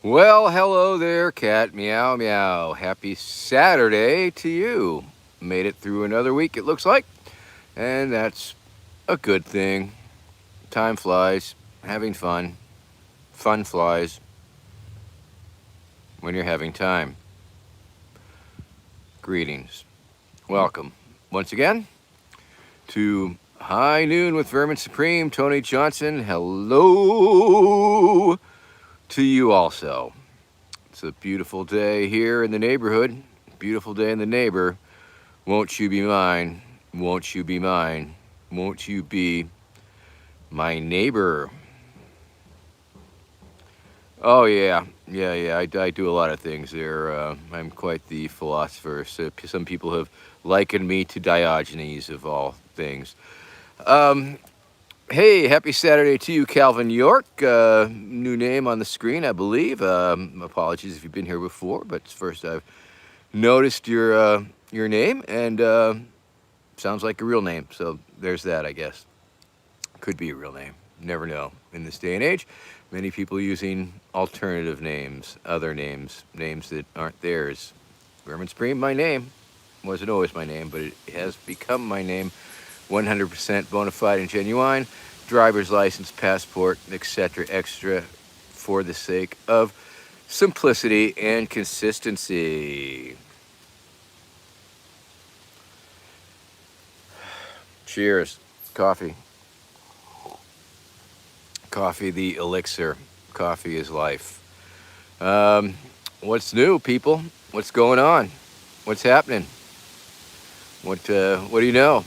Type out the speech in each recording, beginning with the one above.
Well, hello there, cat. Meow, meow. Happy Saturday to you. Made it through another week, it looks like. And that's a good thing. Time flies. Having fun. Fun flies when you're having time. Greetings. Welcome once again to High Noon with Vermin Supreme. Tony Johnson. Hello to you also. It's a beautiful day here in the neighborhood. Beautiful day in the neighbor. Won't you be mine? Won't you be mine? Won't you be my neighbor? Oh, yeah. I do a lot of things there. I'm quite the philosopher. So some people have likened me to Diogenes of all things. Um, hey, happy Saturday to you, Calvin York. New name on the screen, I believe. Apologies if you've been here before, but it's first I've noticed your name, and sounds like a real name. So there's that, I guess. Could be a real name. Never know. In this day and age, many people using alternative names, other names, names that aren't theirs. Vermin Supreme, my name. Wasn't always my name, but it has become my name. 100% bona fide and genuine. Driver's license, passport, etc. extra for the sake of simplicity and consistency. Cheers. Coffee. Coffee, the elixir. Coffee is life. What's new, people? What's going on? What's happening? What do you know?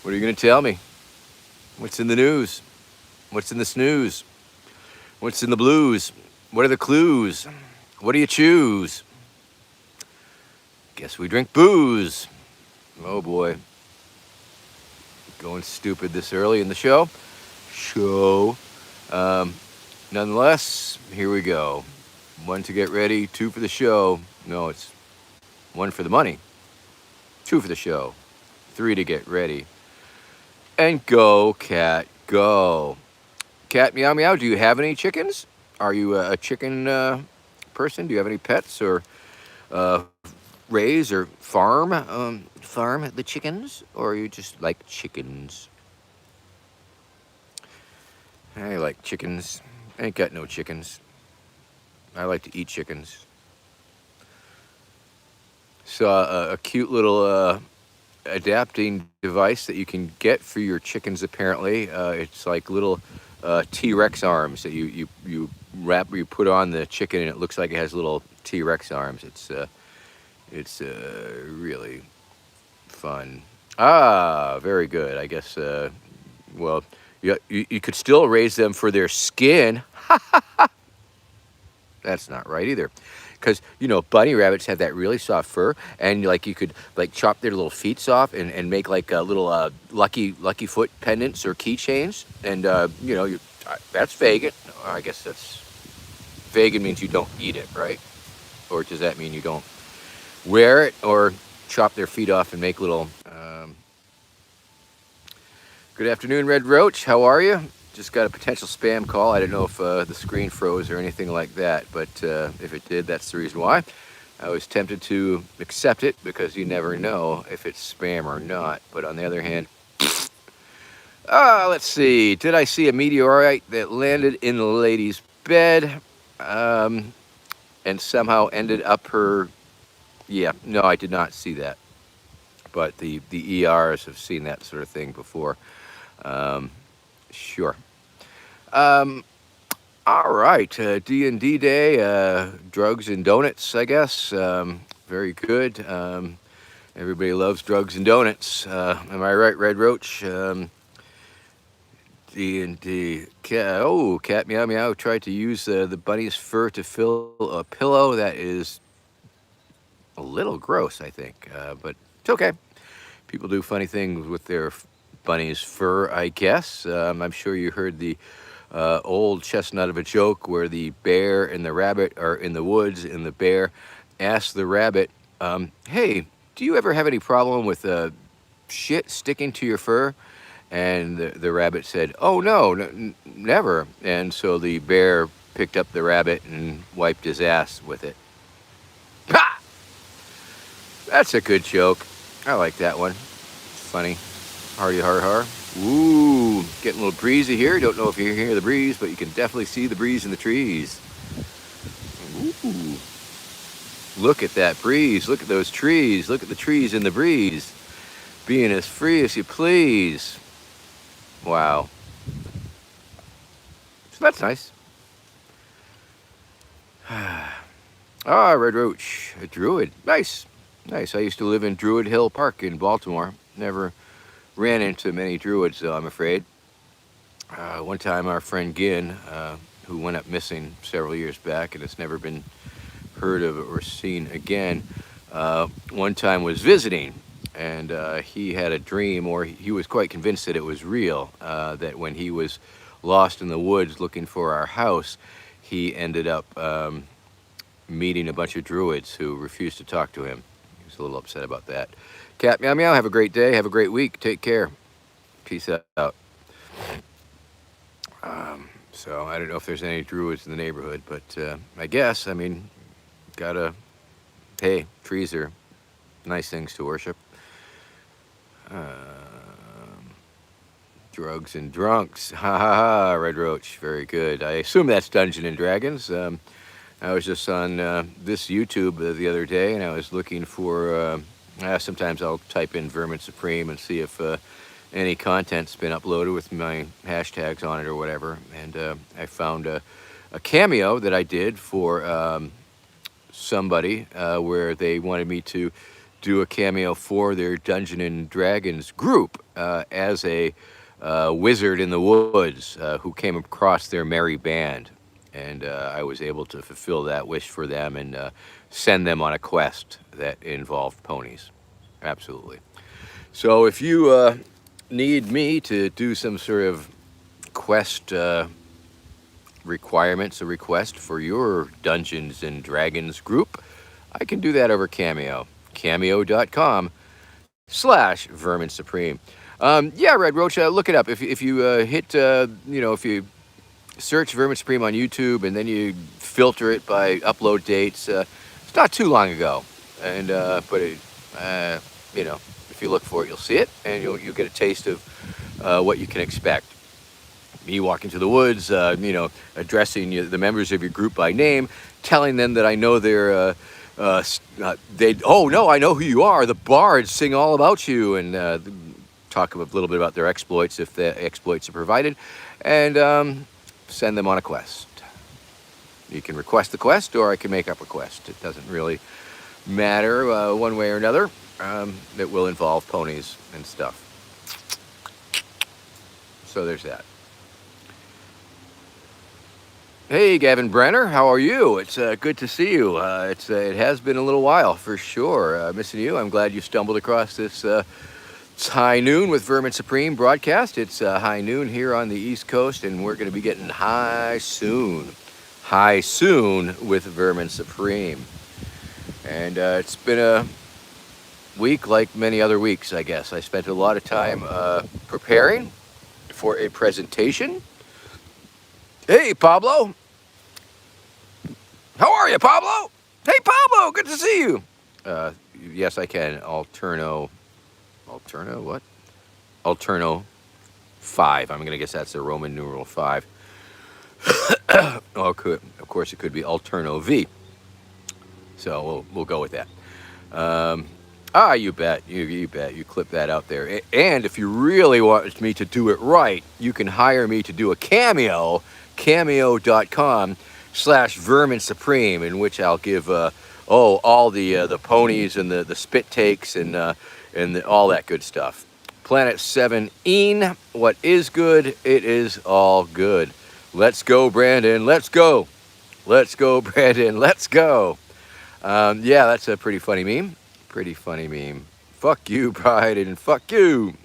What are you going to tell me? What's in the news? What's in the snooze? What's in the blues? What are the clues? What do you choose? Guess we drink booze. Oh boy. Going stupid this early in the show. Nonetheless, here we go. One to get ready, two for the show. No, it's one for the money, two for the show, three to get ready. And go, cat, go. Cat, meow, meow. Do you have any chickens? Are you a chicken person? Do you have any pets or uh, raise or farm the chickens? Or you just like chickens? I like chickens. I ain't got no chickens. I like to eat chickens. Saw a cute little adapting device that you can get for your chickens. Apparently, it's like little T-Rex arms that you put on the chicken, and it looks like it has little T-Rex arms. It's really fun. Ah, very good. I guess. Well, you could still raise them for their skin. That's not right either, because bunny rabbits have that really soft fur, and like you could like chop their little feet off and make like little lucky foot pendants or keychains, and that's vegan. I guess that's vegan means you don't eat it, right? Or does that mean you don't wear it or chop their feet off and make little? Good afternoon, Red Roach. How are you? Just got a potential spam call. I didn't know if the screen froze or anything like that, but if it did, that's the reason why. I was tempted to accept it because you never know if it's spam or not. But on the other hand, let's see. Did I see a meteorite that landed in the lady's bed and somehow ended up her? Yeah, no, I did not see that. But the ERs have seen that sort of thing before. Sure. All right. D&D Day, drugs and donuts, I guess. Very good. Everybody loves drugs and donuts. Am I right, Red Roach? D&D. Cat meow meow tried to use the bunny's fur to fill a pillow. That is a little gross, I think. But it's okay. People do funny things with their bunny's fur, I guess. I'm sure you heard the old chestnut of a joke where the bear and the rabbit are in the woods, and the bear asks the rabbit, hey, do you ever have any problem with shit sticking to your fur? And the rabbit said, oh, no, never. And so the bear picked up the rabbit and wiped his ass with it. Ha! That's a good joke. I like that one. Funny. Hardy har har. Ooh, getting a little breezy here. Don't know if you hear the breeze, but you can definitely see the breeze in the trees. Ooh. Look at that breeze. Look at those trees. Look at the trees in the breeze. Being as free as you please. Wow. So that's nice. Ah, Red Roach, a druid. Nice. Nice. I used to live in Druid Hill Park in Baltimore. Never ran into many druids, though, I'm afraid. One time, our friend Ginn, who went up missing several years back and has never been heard of or seen again, one time was visiting, and he had a dream, or he was quite convinced that it was real, that when he was lost in the woods looking for our house, he ended up meeting a bunch of druids who refused to talk to him. He was a little upset about that. Cat Meow Meow, have a great day. Have a great week. Take care. Peace out. So I don't know if there's any druids in the neighborhood, but I guess, I mean, hey, trees are nice things to worship. Drugs and drunks. Ha ha ha, Red Roach. Very good. I assume that's Dungeons and Dragons. I was just on this YouTube the other day, and I was looking for, sometimes I'll type in Vermin Supreme and see if any content's been uploaded with my hashtags on it or whatever. And I found a cameo that I did for somebody where they wanted me to do a cameo for their Dungeons and Dragons group as a wizard in the woods who came across their merry band. And I was able to fulfill that wish for them and send them on a quest that involved ponies. Absolutely. So if you need me to do some sort of quest requirements, a request for your Dungeons and Dragons group, I can do that over Cameo. Cameo.com/Vermin Supreme. Yeah, Red Roach, look it up. If you hit, if you search Vermin Supreme on YouTube and then you filter it by upload dates, it's not too long ago. And but if you look for it, you'll see it, and you'll get a taste of what you can expect. Me walking through the woods, addressing the members of your group by name, telling them that I know I know who you are. The bards sing all about you, and talk a little bit about their exploits if the exploits are provided, and send them on a quest. You can request the quest, or I can make up a quest. It doesn't really matter one way or another. That will involve ponies and stuff. So there's that. Hey, Gavin Brenner, how are you? It's good to see you. It has been a little while for sure. Missing you. I'm glad you stumbled across this. It's High Noon with Vermin Supreme broadcast. It's high noon here on the East Coast, and we're going to be getting high soon. High soon with Vermin Supreme. And it's been a week like many other weeks, I guess. I spent a lot of time preparing for a presentation. Hey, Pablo. How are you, Pablo? Hey, Pablo, good to see you. Yes, I can. Alterno what? Alterno 5. I'm going to guess that's the Roman numeral 5. Of course, it could be Alterno V. So we'll go with that. You bet. You bet. You clip that out there. And if you really want me to do it right, you can hire me to do a cameo, cameo.com/Vermin Supreme, in which I'll give all the ponies and the spit takes and all that good stuff. Planet 7-een, what is good? It is all good. Let's go, Brandon. Let's go. Let's go, Brandon. Let's go. Yeah, that's a pretty funny meme. Pretty funny meme. Fuck you, Pride, and fuck you.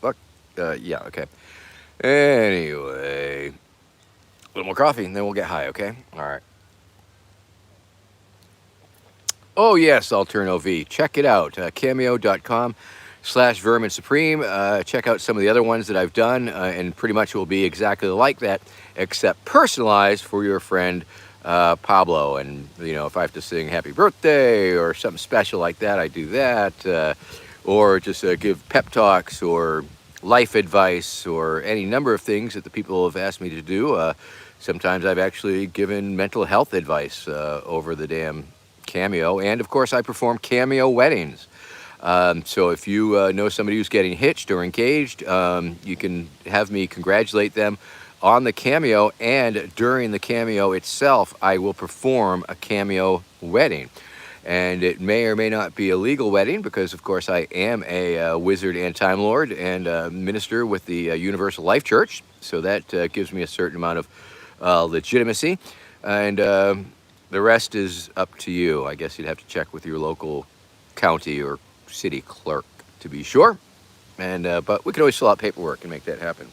Fuck, yeah, okay. Anyway, a little more coffee, and then we'll get high, okay? All right. Oh, yes, Alterno V. Check it out. Cameo.com vermin supreme. Check out some of the other ones that I've done, and pretty much will be exactly like that, except personalized for your friend Pablo. And if I have to sing happy birthday or something special like that, I do that. Or just give pep talks or life advice or any number of things that the people have asked me to do. Sometimes I've actually given mental health advice over the damn Cameo. And of course, I perform Cameo weddings. So if you know somebody who's getting hitched or engaged, you can have me congratulate them on the Cameo. And during the Cameo itself, I will perform a Cameo wedding. And it may or may not be a legal wedding because, of course, I am a wizard and time lord and minister with the Universal Life Church. So that gives me a certain amount of legitimacy. And the rest is up to you. I guess you'd have to check with your local county or city clerk to be sure. And but we can always fill out paperwork and make that happen.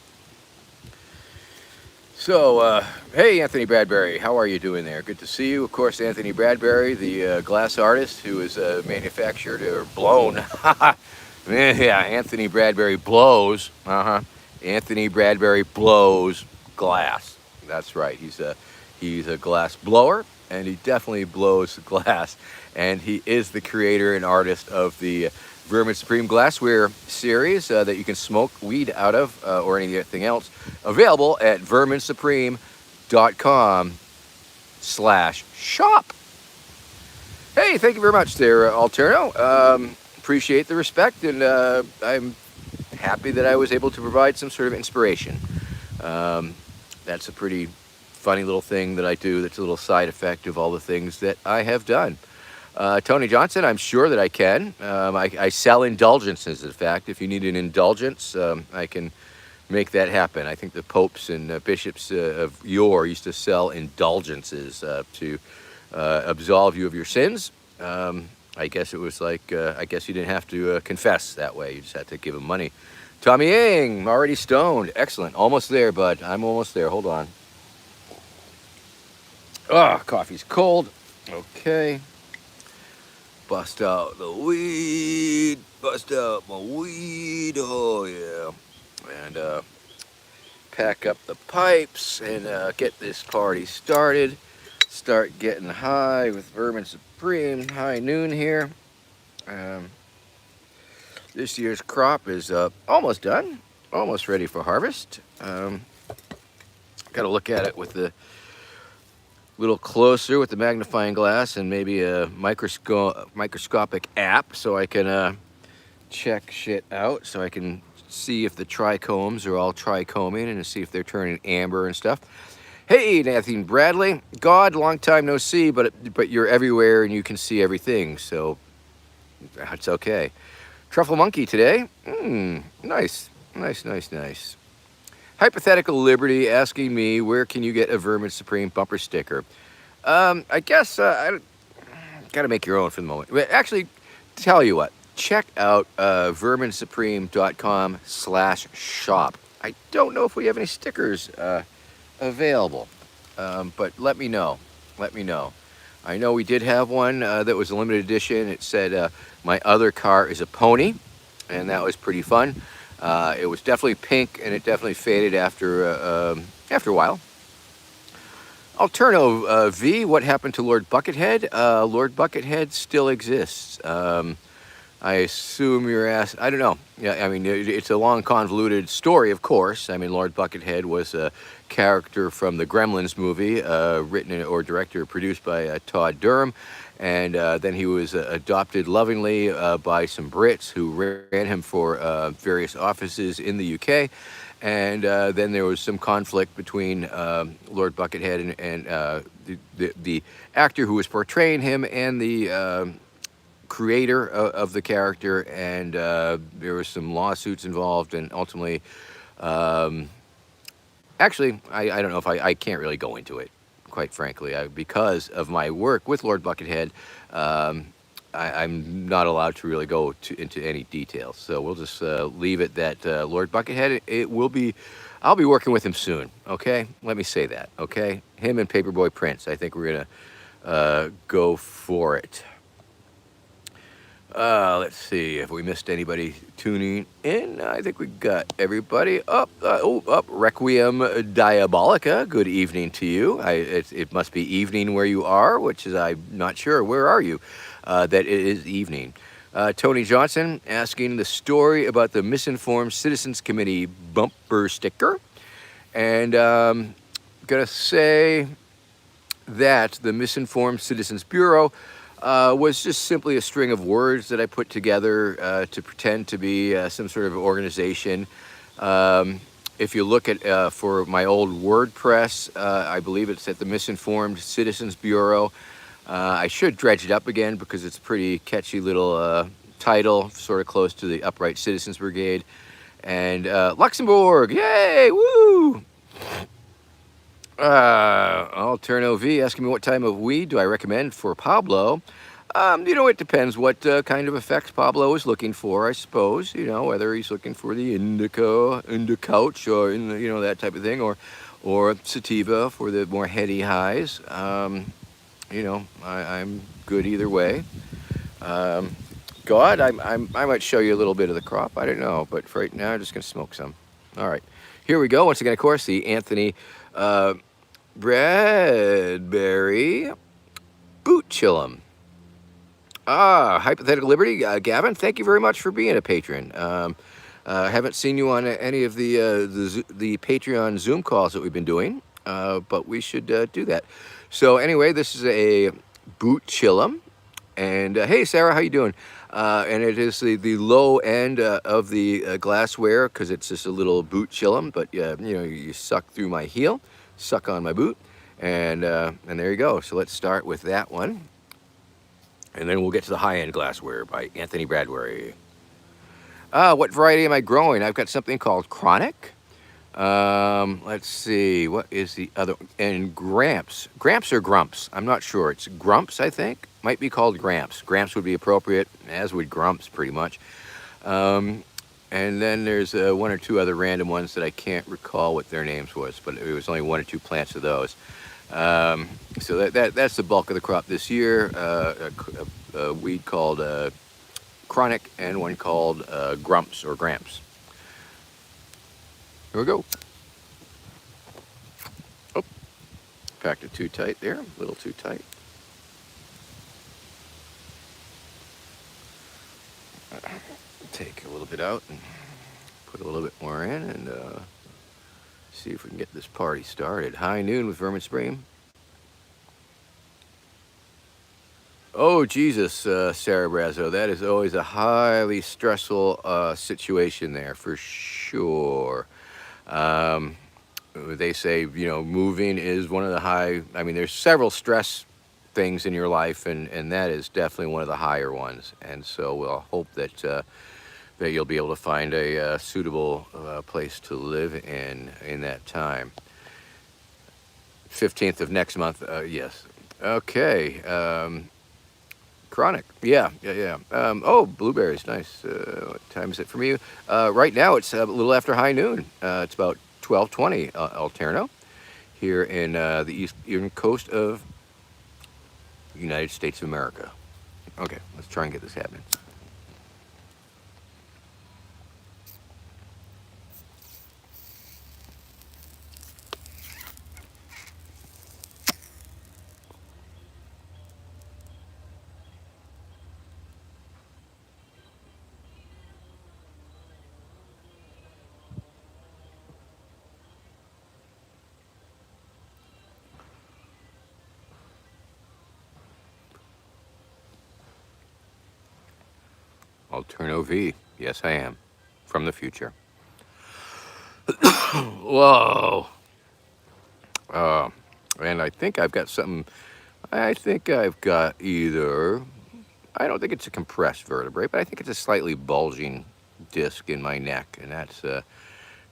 So, hey, Anthony Bradbury, how are you doing there? Good to see you. Of course, Anthony Bradbury, the glass artist who is manufactured or blown. Yeah, Anthony Bradbury blows. Anthony Bradbury blows glass. That's right. He's a glass blower, and he definitely blows glass. And he is the creator and artist of the Vermin Supreme glassware series that you can smoke weed out of or anything else. Available at verminsupreme.com/shop. Hey, thank you very much there, Alterno. Appreciate the respect, and I'm happy that I was able to provide some sort of inspiration. That's a pretty funny little thing that I do that's a little side effect of all the things that I have done. Tony Johnson, I'm sure that I can. I sell indulgences, in fact. If you need an indulgence, I can make that happen. I think the popes and bishops of yore used to sell indulgences to absolve you of your sins. I guess it was like, I guess you didn't have to confess that way. You just had to give them money. Tommy Yang, already stoned. Excellent. Almost there, bud. I'm almost there. Hold on. Ah, coffee's cold. Okay. Bust out the weed. Bust out my weed. Oh, yeah. And pack up the pipes and get this party started. Start getting high with Vermin Supreme. High noon here. This year's crop is almost done. Almost ready for harvest. Got to look at it with the little closer with the magnifying glass and maybe a microscopic app so I can check shit out, so I can see if the trichomes are all trichoming and see if they're turning amber and stuff. Hey, Nathan Bradley. God, long time no see, but you're everywhere and you can see everything, so that's okay. Truffle Monkey today. Nice. Nice. Hypothetical Liberty asking me, where can you get a Vermin Supreme bumper sticker? I guess I gotta make your own for the moment. But actually, tell you what, check out verminsupreme.com/shop. I don't know if we have any stickers available, but let me know. I know we did have one that was a limited edition. It said, my other car is a pony, and that was pretty fun. It was definitely pink, and it definitely faded after a while. Alterno V, what happened to Lord Buckethead? Lord Buckethead still exists. I assume you're asking, I don't know. Yeah, I mean, it's a long, convoluted story, of course. I mean, Lord Buckethead was a character from the Gremlins movie, written or directed or produced by Todd Durham. And then he was adopted lovingly by some Brits who ran him for various offices in the UK. And then there was some conflict between Lord Buckethead and the actor who was portraying him and the creator of the character. And there were some lawsuits involved. And ultimately, actually, I don't know if I can't really go into it, quite frankly. Because of my work with Lord Buckethead, I'm not allowed to really go into any details. So we'll just leave it that Lord Buckethead, I'll be working with him soon, okay? Let me say that, okay? Him and Paperboy Prince, I think we're going to go for it. Let's see if we missed anybody tuning in. I think we got everybody up. Up. Requiem Diabolica. Good evening to you. It must be evening where you are, which is I'm not sure. Where are you? That it is evening. Tony Johnson asking the story about the Misinformed Citizens Committee bumper sticker, and gonna say that the Misinformed Citizens Bureau was just simply a string of words that I put together to pretend to be some sort of organization. If you look at for my old WordPress, I believe it's at the Misinformed Citizens Bureau. I should dredge it up again because it's a pretty catchy little title, sort of close to the Upright Citizens Brigade. And Luxembourg, yay, woo! Alterno V asking me what type of weed do I recommend for Pablo. It depends what kind of effects Pablo is looking for, I suppose. Whether he's looking for the couch, or that type of thing, or sativa for the more heady highs. I'm good either way. God, I might show you a little bit of the crop. I don't know, but for right now, I'm just gonna smoke some. All right, here we go. Once again, of course, the Anthony Bradbury Boot Chillum. Hypothetical Liberty, Gavin. Thank you very much for being a patron. Haven't seen you on any of the Patreon Zoom calls that we've been doing, but we should do that. So anyway, this is a Boot Chillum. And hey, Sarah, how you doing? And it is the low end of the glassware because it's just a little boot chillum. But you suck through my heel, suck on my boot, and there you go. So let's start with that one, and then we'll get to the high end glassware by Anthony Bradbury. What variety am I growing? I've got something called Chronic. Let's see, what is the other? And Gramps or Grumps? I'm not sure. It's Grumps, I think. Might be called Gramps. Gramps would be appropriate, as would Grumps, pretty much. And then there's one or two other random ones that I can't recall what their names was, but it was only one or two plants of those. So that's the bulk of the crop this year. A weed called Chronic and one called Grumps or Gramps. Here we go. Oh, packed it too tight there, a little too tight. Take a little bit out and put a little bit more in and see if we can get this party started. High noon with Vermin Spring. Oh, Jesus, Sarah Brazo, that is always a highly stressful situation there for sure. They say, moving is one of the there's several stress things in your life, and that is definitely one of the higher ones. And so we'll hope that you'll be able to find a suitable place to live in that time. 15th of next month, yes. Okay. Chronic, yeah. Oh, blueberries, nice. What time is it from you? Right now, it's a little after high noon. It's about 12:20 Alterno here in the eastern coast of the United States of America. Okay, let's try and get this happening. Alterno V. Yes, I am. From the future. Whoa. And I think I've got something. I think I've got either. I don't think it's a compressed vertebrae, but I think it's a slightly bulging disc in my neck, and that's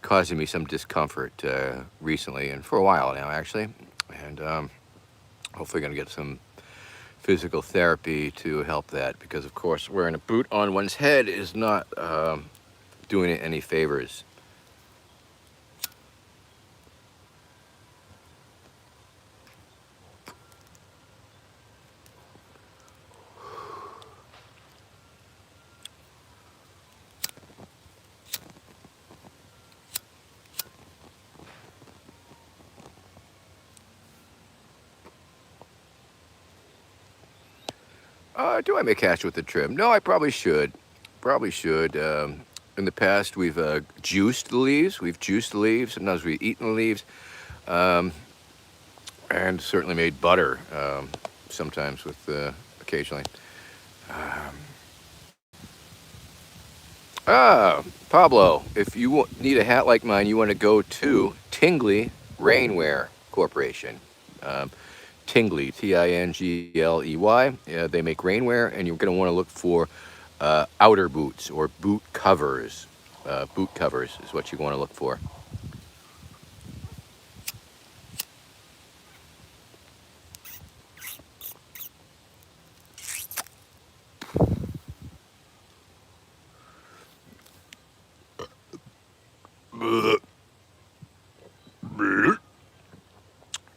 causing me some discomfort recently, and for a while now, actually. And hopefully going to get some physical therapy to help that, because of course wearing a boot on one's head is not doing it any favors. Do I make hash with the trim? No, I probably should. Probably should. In the past, we've juiced the leaves. We've juiced the leaves. Sometimes we've eaten the leaves. Um, and certainly made butter sometimes with occasionally. Um, Pablo, if you need a hat like mine, you want to go to Tingley Rainwear Corporation. Um, Tingley, Tingley. They make rainwear, and you're going to want to look for outer boots or boot covers. Boot covers is what you want to look for.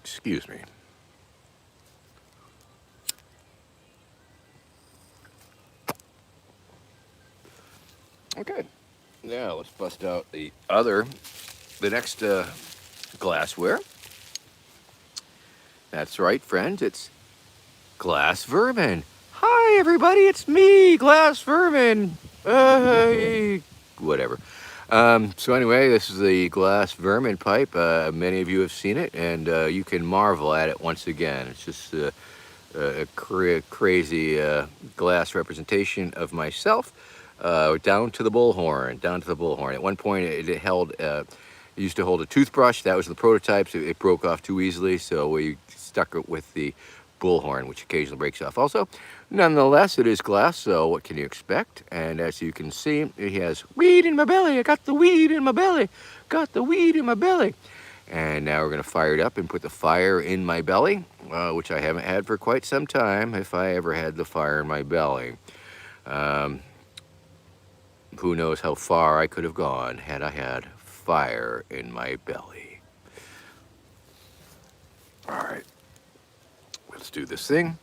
Excuse me. Okay. Now let's bust out the next glassware. That's right, friends. It's Glass Vermin. Hi, everybody. It's me, Glass Vermin. Whatever. So anyway, this is the Glass Vermin pipe. Many of you have seen it, and you can marvel at it once again. It's just crazy glass representation of myself, down to the bullhorn, down to the bullhorn. At one point, it held. It used to hold a toothbrush. That was the prototype. So it broke off too easily, so we stuck it with the bullhorn, which occasionally breaks off. Also, nonetheless, it is glass. So what can you expect? And as you can see, it has weed in my belly. I got the weed in my belly. Got the weed in my belly. And now we're going to fire it up and put the fire in my belly, which I haven't had for quite some time, if I ever had the fire in my belly. Um, who knows how far I could have gone had I had fire in my belly. All right, let's do this thing.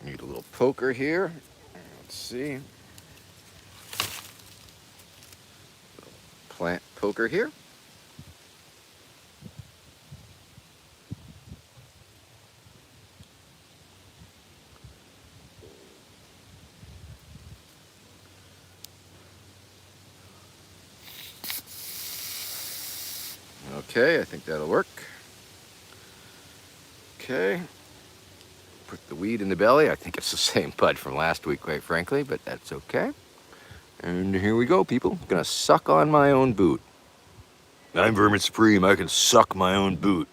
Need a little poker here. Let's see. Plant poker here. Okay, I think that'll work. Okay. Put the weed in the belly. I think it's the same bud from last week, quite frankly, but that's okay. And here we go, people. I'm gonna suck on my own boot. I'm Vermin Supreme. I can suck my own boot.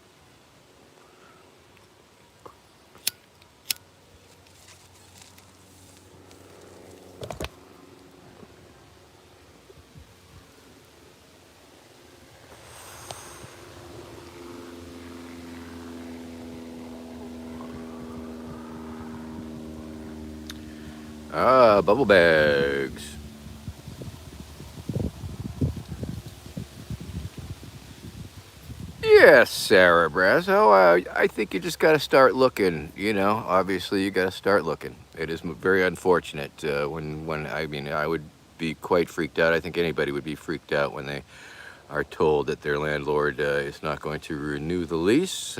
Bubble bags. Yes, Sarah Brazo. I think you just got to start looking. You know, obviously you got to start looking. It is very unfortunate when I mean I would be quite freaked out. I think anybody would be freaked out when they are told that their landlord is not going to renew the lease.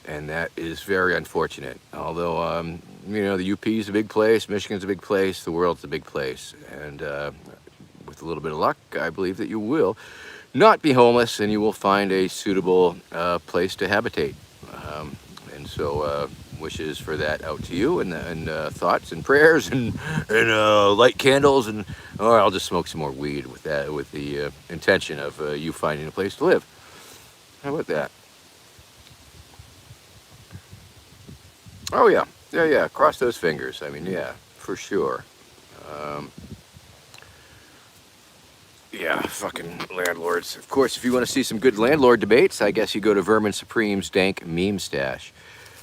And that is very unfortunate. Although, you know, the UP is a big place, Michigan's a big place, the world's a big place. And with a little bit of luck, I believe that you will not be homeless and you will find a suitable place to habitate. And so wishes for that out to you, and thoughts and prayers and light candles, and or I'll just smoke some more weed with that, with the intention of you finding a place to live. How about that? Oh yeah, yeah. Cross those fingers. I mean, yeah, for sure. Um, yeah, fucking landlords. Of course, if you want to see some good landlord debates, I guess you go to Vermin Supreme's Dank Meme Stash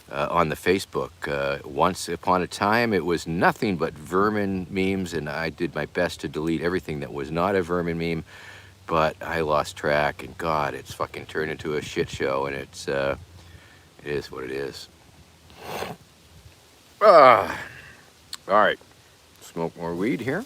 on the Facebook. Once upon a time, it was nothing but vermin memes, and I did my best to delete everything that was not a vermin meme, but I lost track, and God, it's fucking turned into a shit show, and it is what it is. Ah, all right. Smoke more weed here.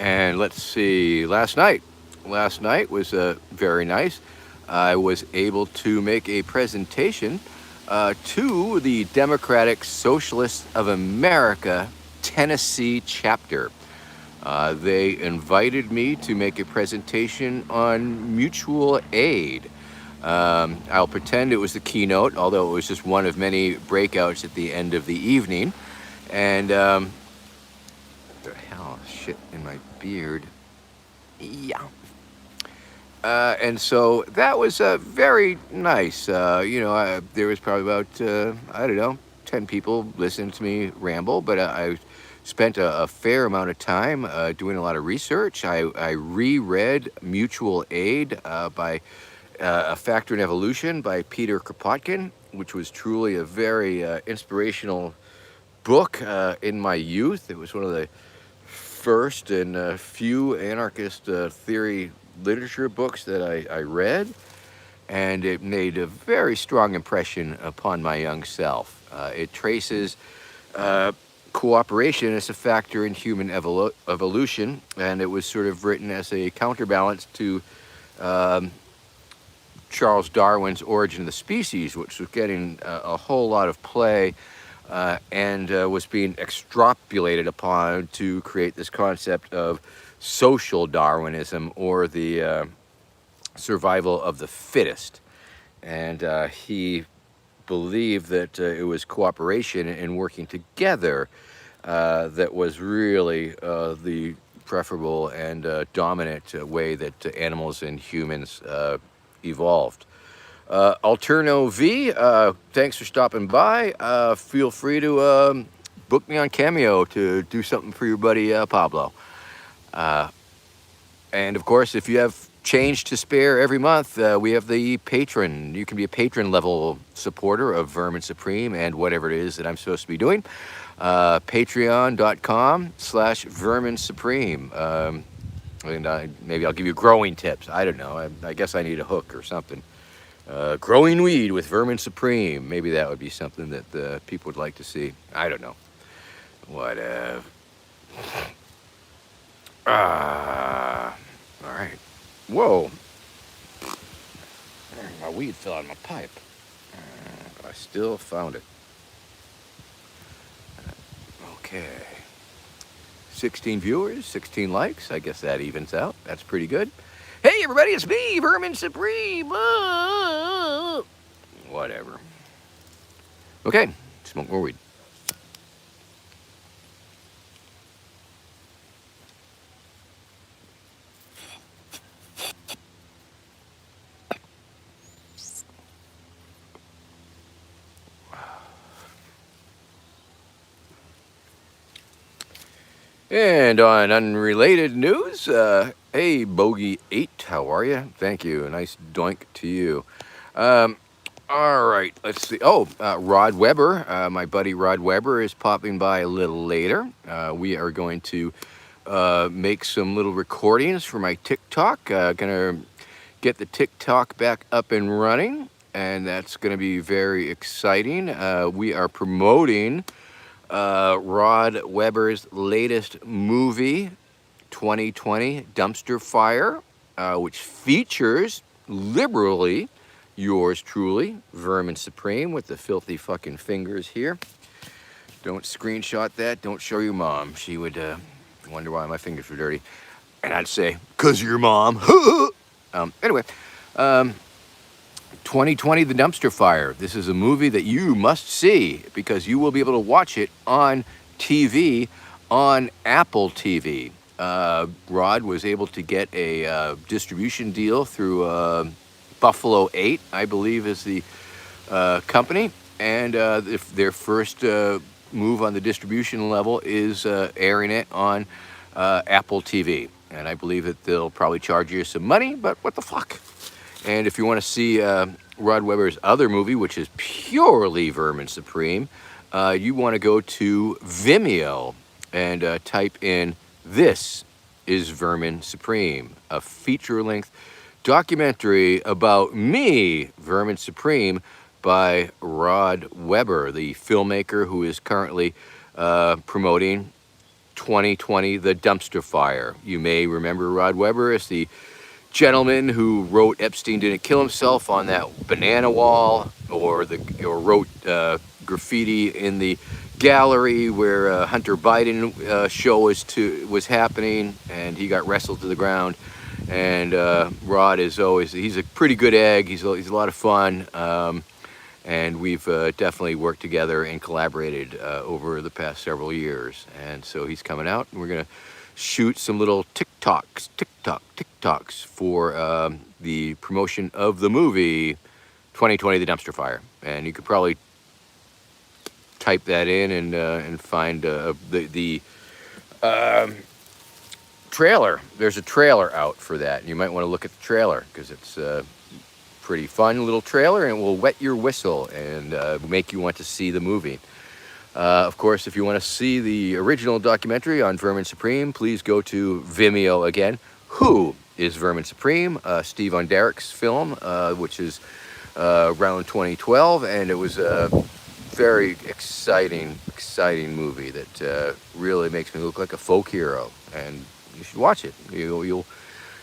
And let's see, last night was very nice. I was able to make a presentation to the Democratic Socialists of America Tennessee chapter. They invited me to make a presentation on mutual aid. I'll pretend it was the keynote, although it was just one of many breakouts at the end of the evening. And what the hell, shit in my beard. Yeah. And so that was very nice. There was probably about, I don't know, 10 people listening to me ramble, but I spent a fair amount of time doing a lot of research. I reread Mutual Aid by A Factor in Evolution by Peter Kropotkin, which was truly a very inspirational book in my youth. It was one of the first and few anarchist theory literature books that I read, and it made a very strong impression upon my young self. It traces cooperation as a factor in human evolution, and it was sort of written as a counterbalance to Charles Darwin's Origin of the Species, which was getting a whole lot of play and was being extrapolated upon to create this concept of social Darwinism, or the survival of the fittest. And he believed that it was cooperation and working together that was really the preferable and dominant way that animals and humans evolved. Alterno V, thanks for stopping by. Feel free to book me on Cameo to do something for your buddy Pablo. And of course, if you have change to spare every month, we have the patron. You can be a patron level supporter of Vermin Supreme and whatever it is that I'm supposed to be doing. Patreon.com/Vermin Supreme. And maybe I'll give you growing tips. I don't know. I guess I need a hook or something. Growing weed with Vermin Supreme. Maybe that would be something that people would like to see. I don't know. Whatever. All right. Whoa. My weed fell out of my pipe. But I still found it. Okay. 16 viewers, 16 likes. I guess that evens out. That's pretty good. Hey, everybody, it's me, Vermin Supreme. Whatever. Okay, smoke more weed. And on unrelated news, hey, Bogey8, how are you? Thank you. A nice doink to you. All right, let's see. Oh, Rod Weber, my buddy Rod Weber is popping by a little later. We are going to make some little recordings for my TikTok. Gonna get the TikTok back up and running, and that's gonna be very exciting. We are promoting Rod Weber's latest movie, 2020 Dumpster Fire, which features liberally yours truly, Vermin Supreme, with the filthy fucking fingers here. Don't screenshot that. Don't show your mom. She would wonder why my fingers were dirty. And I'd say, 'cause of your mom. Anyway, 2020 The Dumpster Fire. This is a movie that you must see because you will be able to watch it on TV, on Apple TV. Rod was able to get a distribution deal through Buffalo 8, I believe is the company. And their first move on the distribution level is airing it on Apple TV. And I believe that they'll probably charge you some money, but what the fuck? And if you want to see Rod Weber's other movie, which is purely Vermin Supreme, you want to go to Vimeo and type in "This is Vermin Supreme," a feature-length documentary about me, Vermin Supreme, by Rod Weber, the filmmaker who is currently promoting 2020, The Dumpster Fire. You may remember Rod Webber as the gentleman who wrote Epstein Didn't Kill Himself on that banana wall, or wrote graffiti in the gallery where Hunter Biden show was happening, and he got wrestled to the ground. And Rod is he's a pretty good egg. He's a lot of fun. And we've definitely worked together and collaborated over the past several years. And so he's coming out, and we're going to shoot some little TikToks for the promotion of the movie 2020, The Dumpster Fire. And you could probably type that in and find the trailer. There's a trailer out for that, and you might want to look at the trailer because it's pretty fun little trailer, and it will wet your whistle and make you want to see the movie. Of course, if you want to see the original documentary on Vermin Supreme, please go to Vimeo again. Who is Vermin Supreme? Steve Onderich's film, which is around 2012, and it was a very exciting movie that really makes me look like a folk hero, and you should watch it. You'll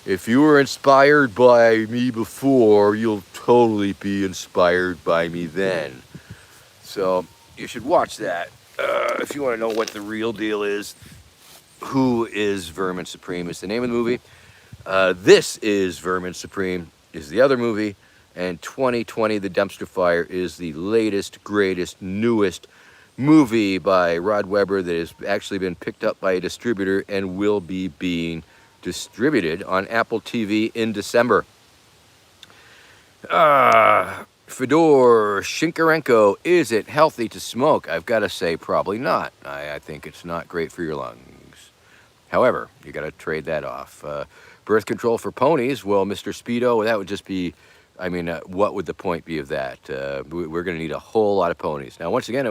if you were inspired by me before, you'll totally be inspired by me then. So you should watch that. If you want to know what the real deal is, Who is Vermin Supreme is the name of the movie. This is Vermin Supreme is the other movie. And 2020, The Dumpster Fire is the latest, greatest, newest movie by Rod Webber that has actually been picked up by a distributor and will be being distributed on Apple TV in December. Fedor Shinkarenko, is it healthy to smoke? I've got to say probably not. I think it's not great for your lungs. However, you got to trade that off. Birth control for ponies, well, Mr. Speedo, that would just be, I mean, what would the point be of that? We're going to need a whole lot of ponies. Now, once again,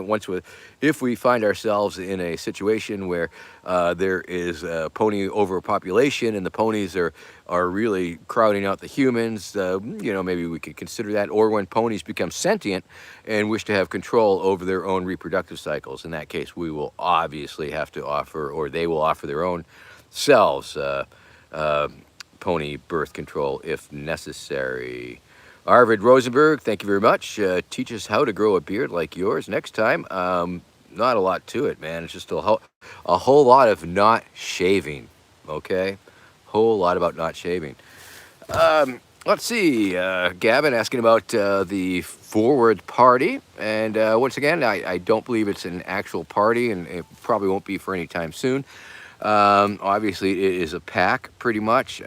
if we find ourselves in a situation where there is a pony overpopulation and the ponies are really crowding out the humans, maybe we could consider that. Or when ponies become sentient and wish to have control over their own reproductive cycles. In that case, we will obviously have to offer, or they will offer their own selves, pony birth control if necessary. Arvid Rosenberg, thank you very much. Teach us how to grow a beard like yours next time. Not a lot to it, man. It's just a whole lot of not shaving, okay? Whole lot about not shaving. Let's see. Gavin asking about the Forward Party. And once again, I don't believe it's an actual party, and it probably won't be for any time soon. Obviously, it is a PAC, pretty much.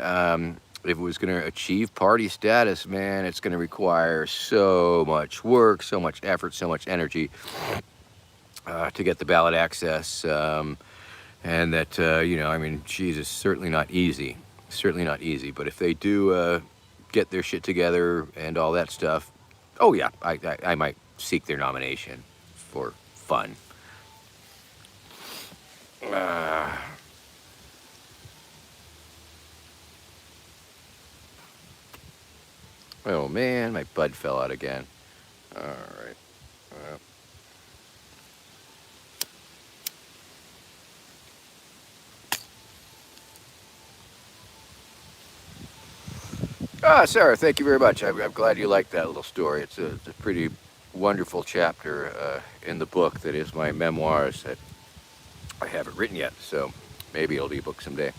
If it was going to achieve party status, man, it's going to require so much work, so much effort, so much energy to get the ballot access. And that, Jesus, certainly not easy. Certainly not easy. But if they do get their shit together and all that stuff, oh, yeah, I might seek their nomination for fun. Oh man, my bud fell out again. All right. Sarah, thank you very much. I'm glad you liked that little story. It's a pretty wonderful chapter in the book that is my memoirs that I haven't written yet, so maybe it'll be a book someday.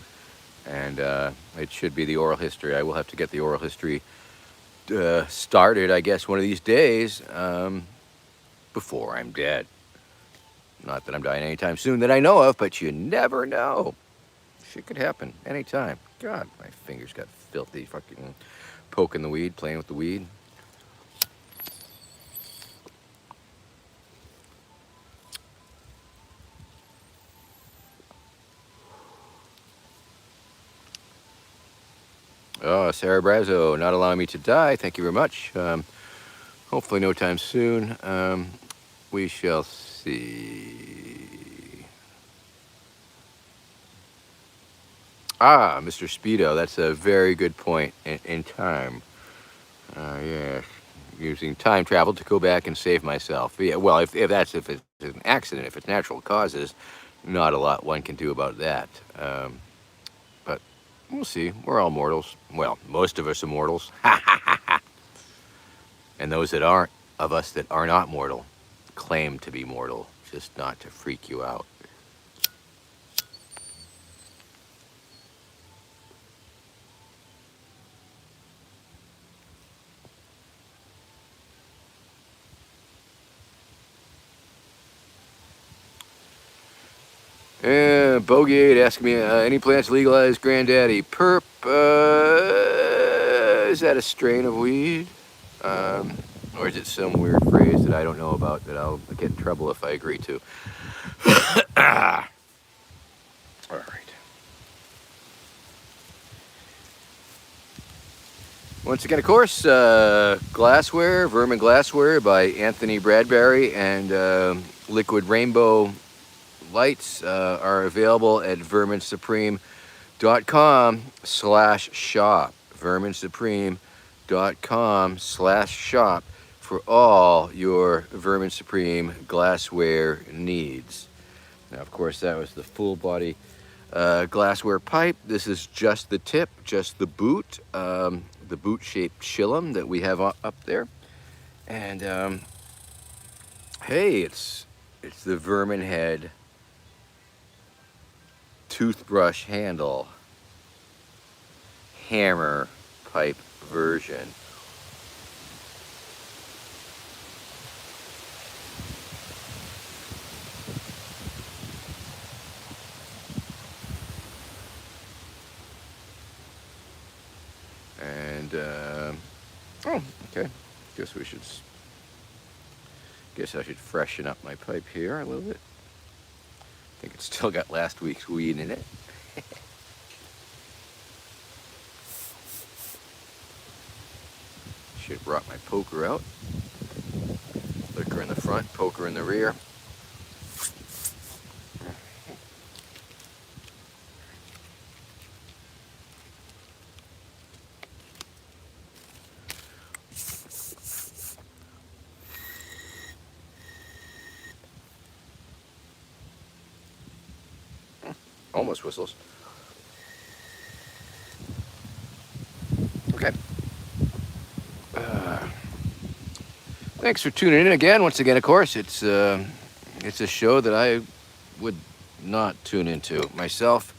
And it should be the oral history. I will have to get the oral history started, I guess, one of these days before I'm dead. Not that I'm dying anytime soon that I know of, but you never know. Shit could happen anytime. God, my fingers got filthy, fucking poking the weed, playing with the weed. Oh, Sarah Brazo, not allowing me to die. Thank you very much. Hopefully no time soon. We shall see. Mr. Speedo, that's a very good point in time. Yeah, using time travel to go back and save myself. Yeah, well, if it's an accident, if it's natural causes, not a lot one can do about that. But we'll see. We're all mortals. Well, most of us are mortals. And those that aren't, of us that are not mortal, claim to be mortal, just not to freak you out. Bogey asking me, any plants legalized granddaddy? Perp, is that a strain of weed? Or is it some weird phrase that I don't know about that I'll get in trouble if I agree to? All right. Once again, of course, glassware, Vermin glassware by Anthony Bradbury, and Liquid Rainbow lights are available at verminsupreme.com/shop. verminsupreme.com/shop for all your Vermin Supreme glassware needs. Now, of course, that was the full body glassware pipe. This is just the tip, just the boot shaped chillum that we have up there. And hey, it's the Vermin head toothbrush handle hammer pipe version. And oh, okay. Guess I should freshen up my pipe here a little bit. I think it's still got last week's weed in it. Should have brought my poker out. Liquor in the front, poker in the rear. Almost whistles. Okay. Thanks for tuning in again. Once again, of course, it's a show that I would not tune into myself.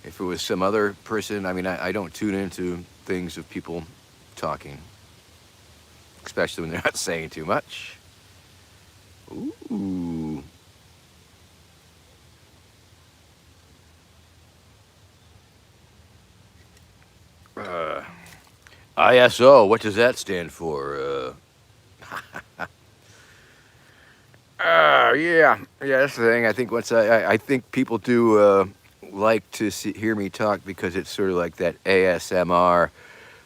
If it was some other person, I mean, I don't tune into things of people talking, especially when they're not saying too much. Ooh. ISO, what does that stand for? Yeah, that's the thing. I think I think people do like to hear me talk because it's sort of like that ASMR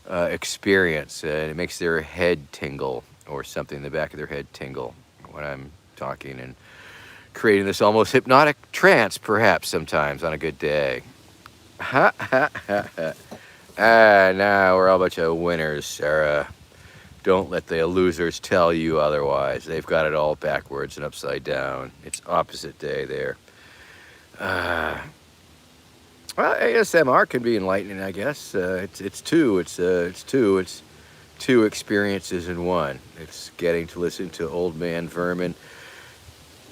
experience. It makes their head tingle or something in the back of their head tingle when I'm talking and creating this almost hypnotic trance, perhaps sometimes on a good day. Ha ha ha ha. Now we're all a bunch of winners, Sarah. Don't let the losers tell you otherwise. They've got it all backwards and upside down. It's opposite day there. Well, ASMR can be enlightening, I guess. It's two experiences in one. It's getting to listen to old man Vermin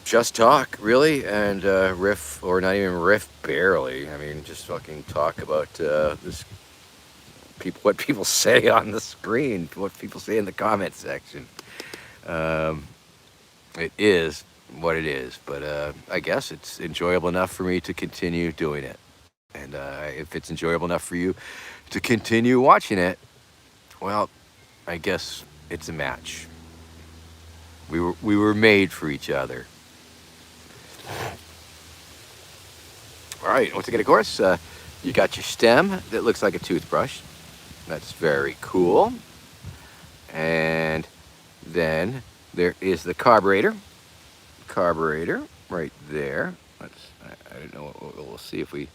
just talk, really, and riff, or not even riff, barely. I mean, just fucking talk about this. What people say on the screen, what people say in the comment section. It is what it is, but I guess it's enjoyable enough for me to continue doing it. And if it's enjoyable enough for you to continue watching it, well, I guess it's a match. We were made for each other. All right, once again, of course, you got your stem that looks like a toothbrush. That's very cool. And then there is the carburetor. Carburetor right there. I don't know. We'll see if we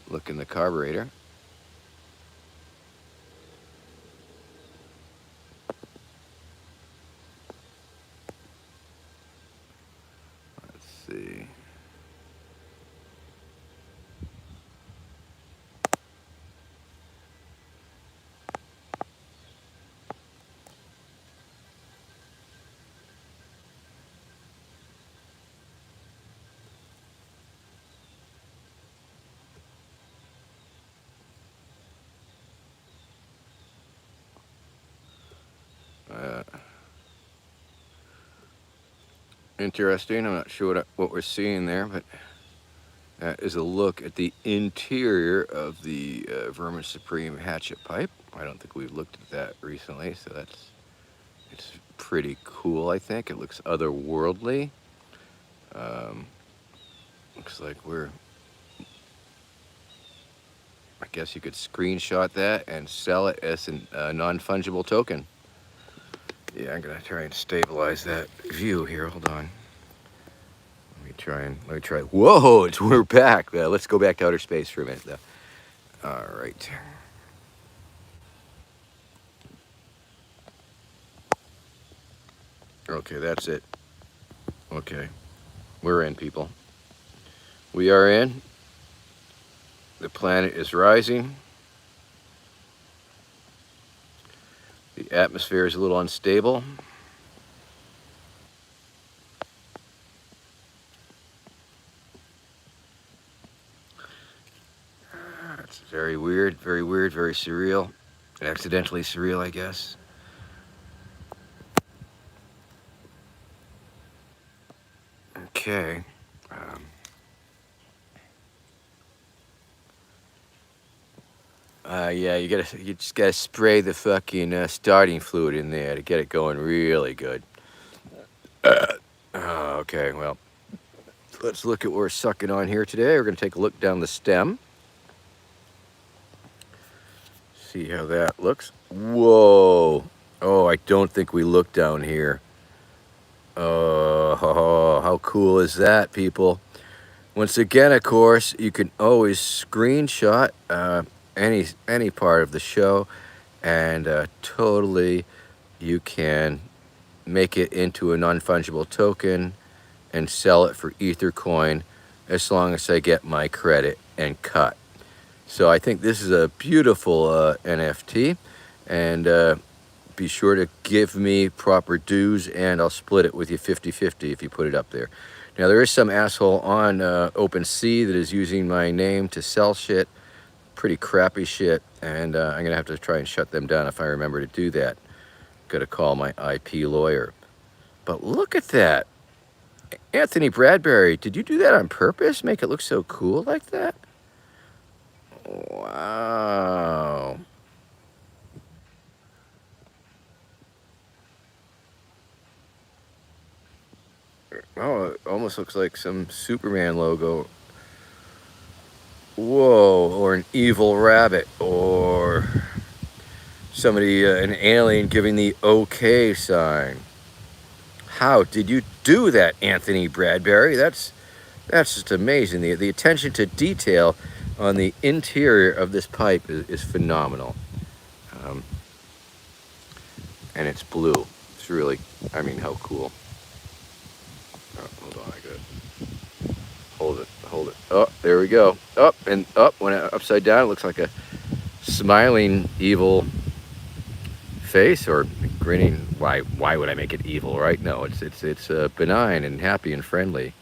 look in the carburetor. Let's see. Interesting. I'm not sure what we're seeing there, but that is a look at the interior of the Vermin Supreme hatchet pipe. I don't think we've looked at that recently, so it's pretty cool. I think it looks otherworldly. Um, looks like I guess you could screenshot that and sell it as a non-fungible token. Yeah, I'm gonna try and stabilize that view here. Hold on. Let me try. Whoa, we're back. Let's go back to outer space for a minute, though. All right. Okay, that's it. Okay, we're in, people. We are in. The planet is rising. The atmosphere is a little unstable. It's very weird, very weird, very surreal. Accidentally surreal, I guess. Okay. Um, yeah, you just gotta spray the fucking starting fluid in there to get it going really good. Okay, well, let's look at what we're sucking on here today. We're gonna take a look down the stem. See how that looks. Whoa. Oh, I don't think we looked down here. Oh, how cool is that, people? Once again, of course, you can always screenshot any part of the show, and totally you can make it into a non-fungible token and sell it for Ether coin as long as I get my credit and cut. So I think this is a beautiful NFT, and be sure to give me proper dues, and I'll split it with you 50-50 if you put it up there. Now, there is some asshole on OpenSea that is using my name to sell shit, pretty crappy shit, and I'm going to have to try and shut them down if I remember to do that. Got to call my IP lawyer. But look at that. Anthony Bradbury, did you do that on purpose? Make it look so cool like that? Wow. Oh, it almost looks like some Superman logo. Whoa, or an evil rabbit, or somebody, an alien giving the okay sign. How did you do that, Anthony Bradbury? That's just amazing. The attention to detail on the interior of this pipe is phenomenal. Um, and it's blue. It's really, I mean, how cool. Oh, hold on, I gotta hold it. Oh, there we go. Up and up. When it upside down, it looks like a smiling evil face, or grinning. Why would I make it evil, right? No, it's benign and happy and friendly.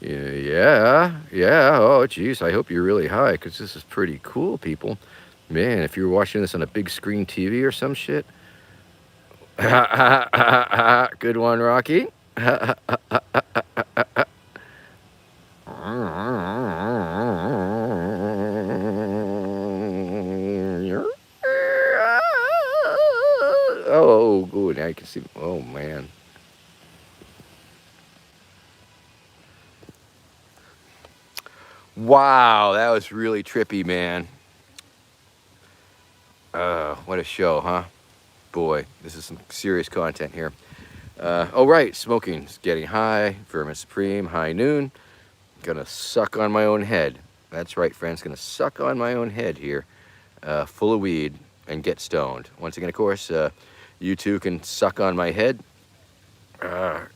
Yeah. Oh, geez. I hope you're really high, because this is pretty cool, people. Man, if you were watching this on a big screen TV or some shit. Good one, Rocky. Oh, good. Now you can see. Oh, man. Wow, that was really trippy, man. What a show, huh? Boy, this is some serious content here. Oh, right, smoking's getting high. Vermin Supreme, high noon. Gonna suck on my own head. That's right, friends. Gonna suck on my own head here, full of weed, and get stoned. Once again, of course, you too can suck on my head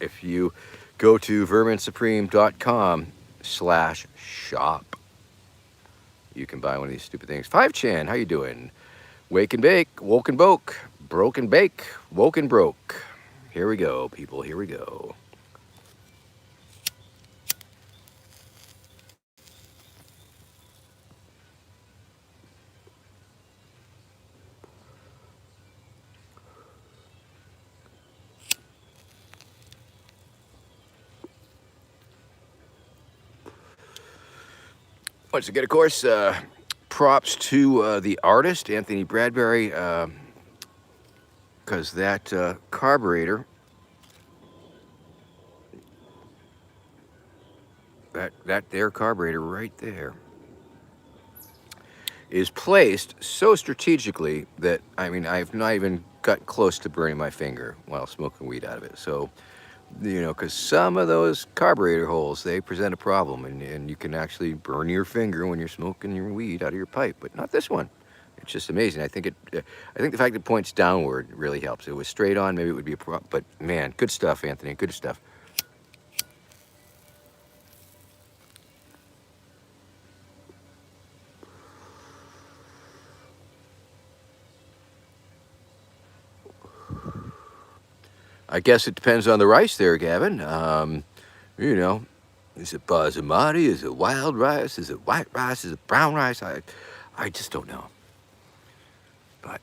if you go to verminsupreme.com/shop. You can buy one of these stupid things. 5chan, how you doing? Wake and bake, woke and boke, broke and bake, woke and broke. Here we go, people. Here we go. Once again, of course, props to the artist, Anthony Bradbury, because that carburetor, that there carburetor right there, is placed so strategically that, I mean, I've not even got close to burning my finger while smoking weed out of it. So, because some of those carburetor holes, they present a problem, and you can actually burn your finger when you're smoking your weed out of your pipe, but not this one. It's just amazing. I think I think the fact it points downward really helps. If it was straight on, maybe it would be a problem. But man, good stuff, Anthony. Good stuff. I guess it depends on the rice there, Gavin. You know, is it basmati? Is it wild rice? Is it white rice? Is it brown rice? I just don't know. But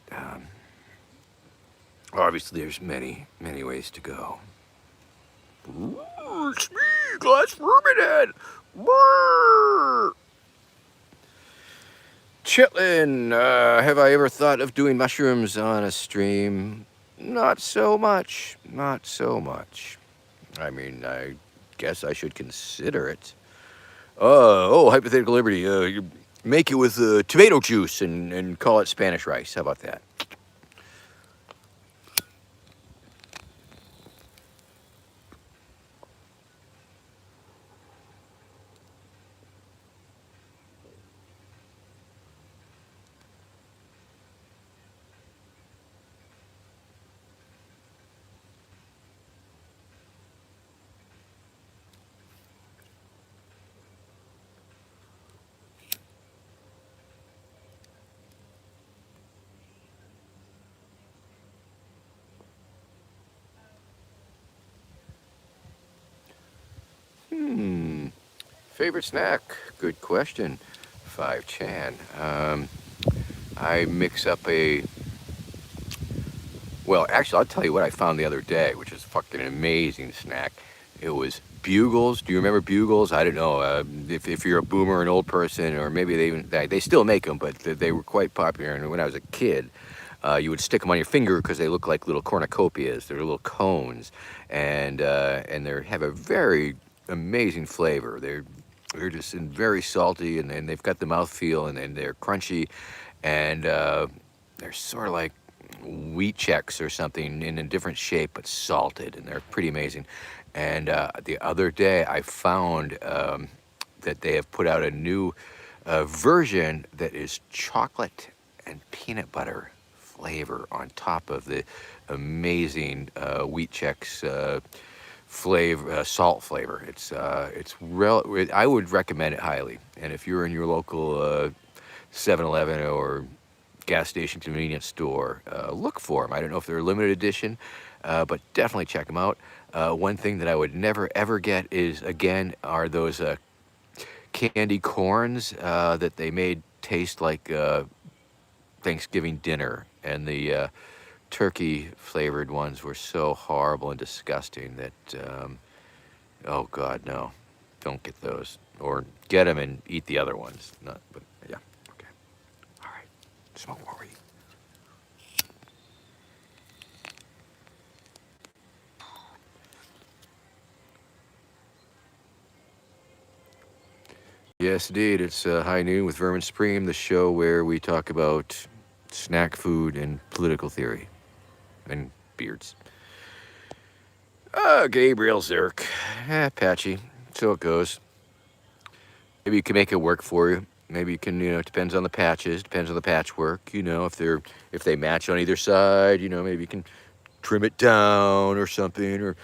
obviously, there's many, many ways to go. Ooh, it's me, Glass Vermin Head. Chitlin, have I ever thought of doing mushrooms on a stream? Not so much. Not so much. I mean, I guess I should consider it. Oh, hypothetical liberty. You make it with tomato juice and call it Spanish rice. How about that? Favorite snack? Good question. 5chan. I mix up well, actually, I'll tell you what I found the other day, which is fucking an amazing snack. It was Bugles. Do you remember Bugles? I don't know if you're a boomer, an old person, or maybe they still make them, but they were quite popular. And when I was a kid, you would stick them on your finger because they look like little cornucopias. They're little cones, and they have a very amazing flavor. They're just very salty, and they've got the mouthfeel, and they're crunchy, and they're sort of like wheat checks or something in a different shape, but salted, and they're pretty amazing. And the other day, I found that they have put out a new version that is chocolate and peanut butter flavor on top of the amazing wheat checks flavor, salt flavor. I would recommend it highly. And if you're in your local 7-Eleven or gas station convenience store, look for them. I don't know if they're limited edition, but definitely check them out. One thing that I would never ever get are those candy corns that they made taste like Thanksgiving dinner, and the turkey flavored ones were so horrible and disgusting that oh god, no, don't get those, or get them and eat the other ones. Not, but yeah, okay, all right, smoke more weed. Yes, indeed. It's High Noon with Vermin Supreme, the show where we talk about snack food and political theory and beards. Gabriel Zirk. Patchy. So it goes. Maybe you can make it work for you. Maybe you can, it depends on the patches, depends on the patchwork. If they match on either side, maybe you can trim it down or something, or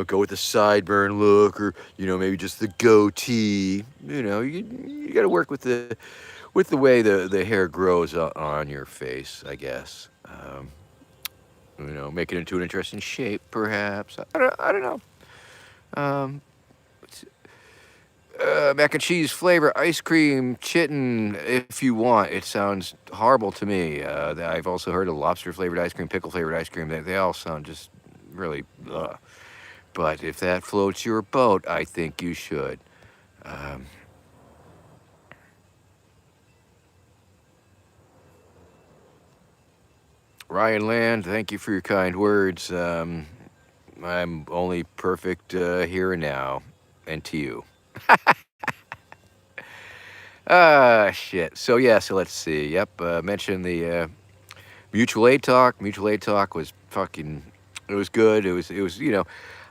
go with the sideburn look, or maybe just the goatee. You got to work with the way the hair grows on your face, I guess. Make it into an interesting shape, perhaps. I don't know. Mac and cheese flavor ice cream chitin, if you want. It sounds horrible to me. I've also heard of lobster flavored ice cream, pickle flavored ice cream. They all sound just really ugh. But if that floats your boat, I think you should. Ryan Land, thank you for your kind words. I'm only perfect here and now, and to you. Shit. So yeah, so let's see. Yep, mentioned the mutual aid talk. Mutual aid talk was fucking. It was good. It was.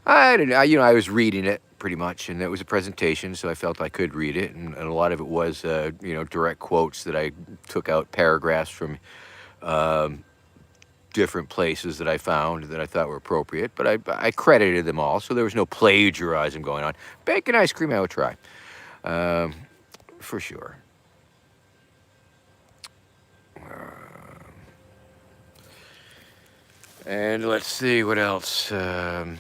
I didn't. I was reading it pretty much, and it was a presentation, so I felt I could read it, and a lot of it was direct quotes that I took out paragraphs from um, different places that I found that I thought were appropriate, but I credited them all, so there was no plagiarizing going on. Bacon ice cream, I would try, um, for sure. And let's see what else. I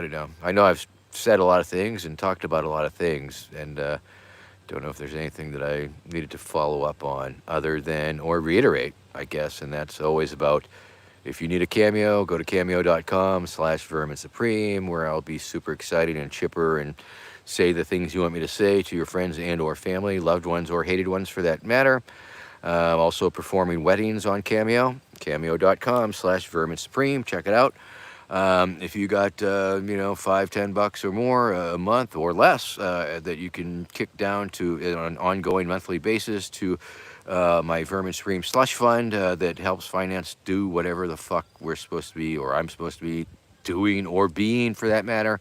don't know. I know I've said a lot of things and talked about a lot of things, and don't know if there's anything that I needed to follow up on other than, or reiterate, I guess, and that's always about if you need a cameo, go to cameo.com/Vermin Supreme, where I'll be super excited and chipper and say the things you want me to say to your friends and or family, loved ones or hated ones for that matter. Also performing weddings on Cameo, cameo.com/Vermin Supreme. Check it out. If you got, $5, $10 or more a month or less that you can kick down to on an ongoing monthly basis to my Vermin Stream slush fund that helps finance do whatever the fuck we're supposed to be, or I'm supposed to be doing, or being for that matter.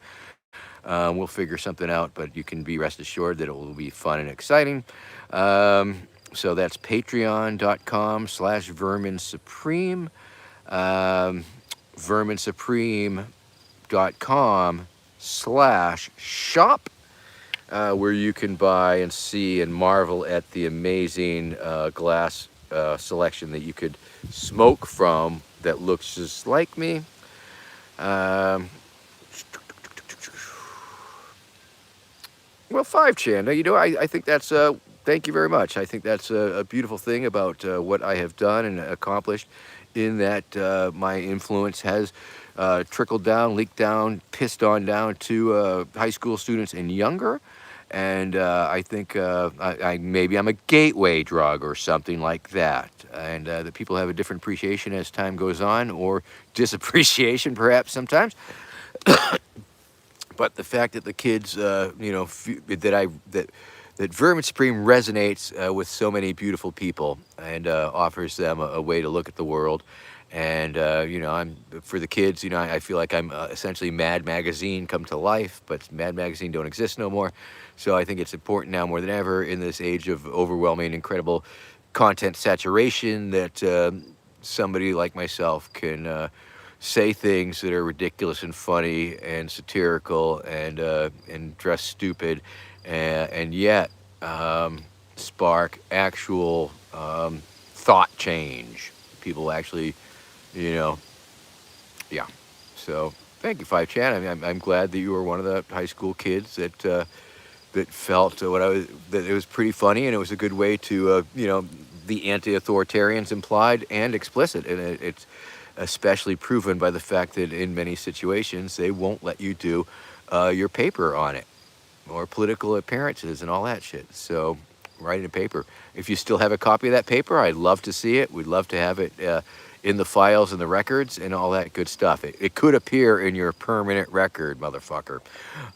We'll figure something out, but you can be rest assured that it will be fun and exciting. So that's patreon.com/Vermin Supreme. verminsupreme.com/shop, where you can buy and see and marvel at the amazing glass selection that you could smoke from that looks just like me. Um, well, 5chan, I think that's, thank you very much. I think that's a beautiful thing about what I have done and accomplished, in that my influence has trickled down, leaked down, pissed on down to high school students and younger. And I think maybe I'm a gateway drug or something like that. And that people have a different appreciation as time goes on, or disappreciation perhaps sometimes. But the fact that the kids, that Vermin Supreme resonates with so many beautiful people, and offers them a way to look at the world. And I'm for the kids. I feel like I'm essentially Mad Magazine come to life, but Mad Magazine don't exist no more. So I think it's important now more than ever in this age of overwhelming, incredible content saturation that somebody like myself can say things that are ridiculous and funny and satirical and dress stupid, and yet spark actual thought change. People actually, you know, yeah. So thank you, 5chan. I'm glad that you were one of the high school kids that felt that it was pretty funny, and it was a good way to the anti-authoritarians implied and explicit, and it's especially proven by the fact that in many situations they won't let you do your paper on it, or political appearances and all that shit. So writing a paper, if you still have a copy of that paper, I'd love to see it. We'd love to have it in the files and the records and all that good stuff. It could appear in your permanent record, motherfucker.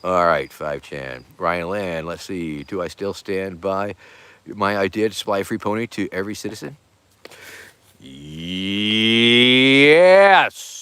All right, 5chan. Ryan Land, let's see. Do I still stand by my idea to supply a free pony to every citizen? Yes.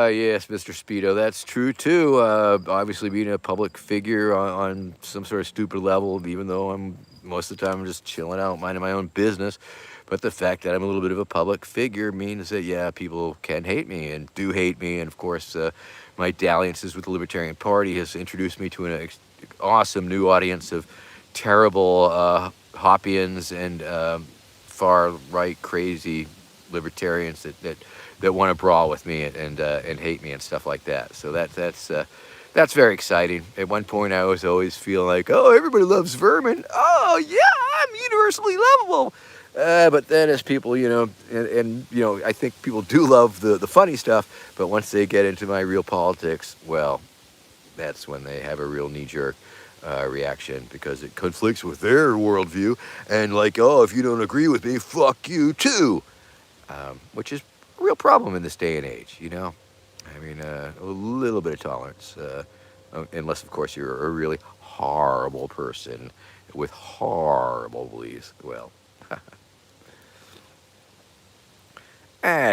Yes, Mr. Speedo, that's true too. Obviously, being a public figure on some sort of stupid level, even though I'm most of the time I'm just chilling out, minding my own business. But the fact that I'm a little bit of a public figure means that, yeah, people can hate me and do hate me. And of course, my dalliances with the Libertarian Party has introduced me to an awesome new audience of terrible Hoppians and far right crazy libertarians that want to brawl with me and hate me and stuff like that. So that's very exciting. At one point, I was always feeling like, oh, everybody loves Vermin. Oh yeah, I'm universally lovable. But then, as people, I think people do love the funny stuff. But once they get into my real politics, well, that's when they have a real knee jerk reaction because it conflicts with their worldview. And like, oh, if you don't agree with me, fuck you too. Which is a real problem in this day and age, you know? I mean, a little bit of tolerance, unless, of course, you're a really horrible person with horrible beliefs. Well,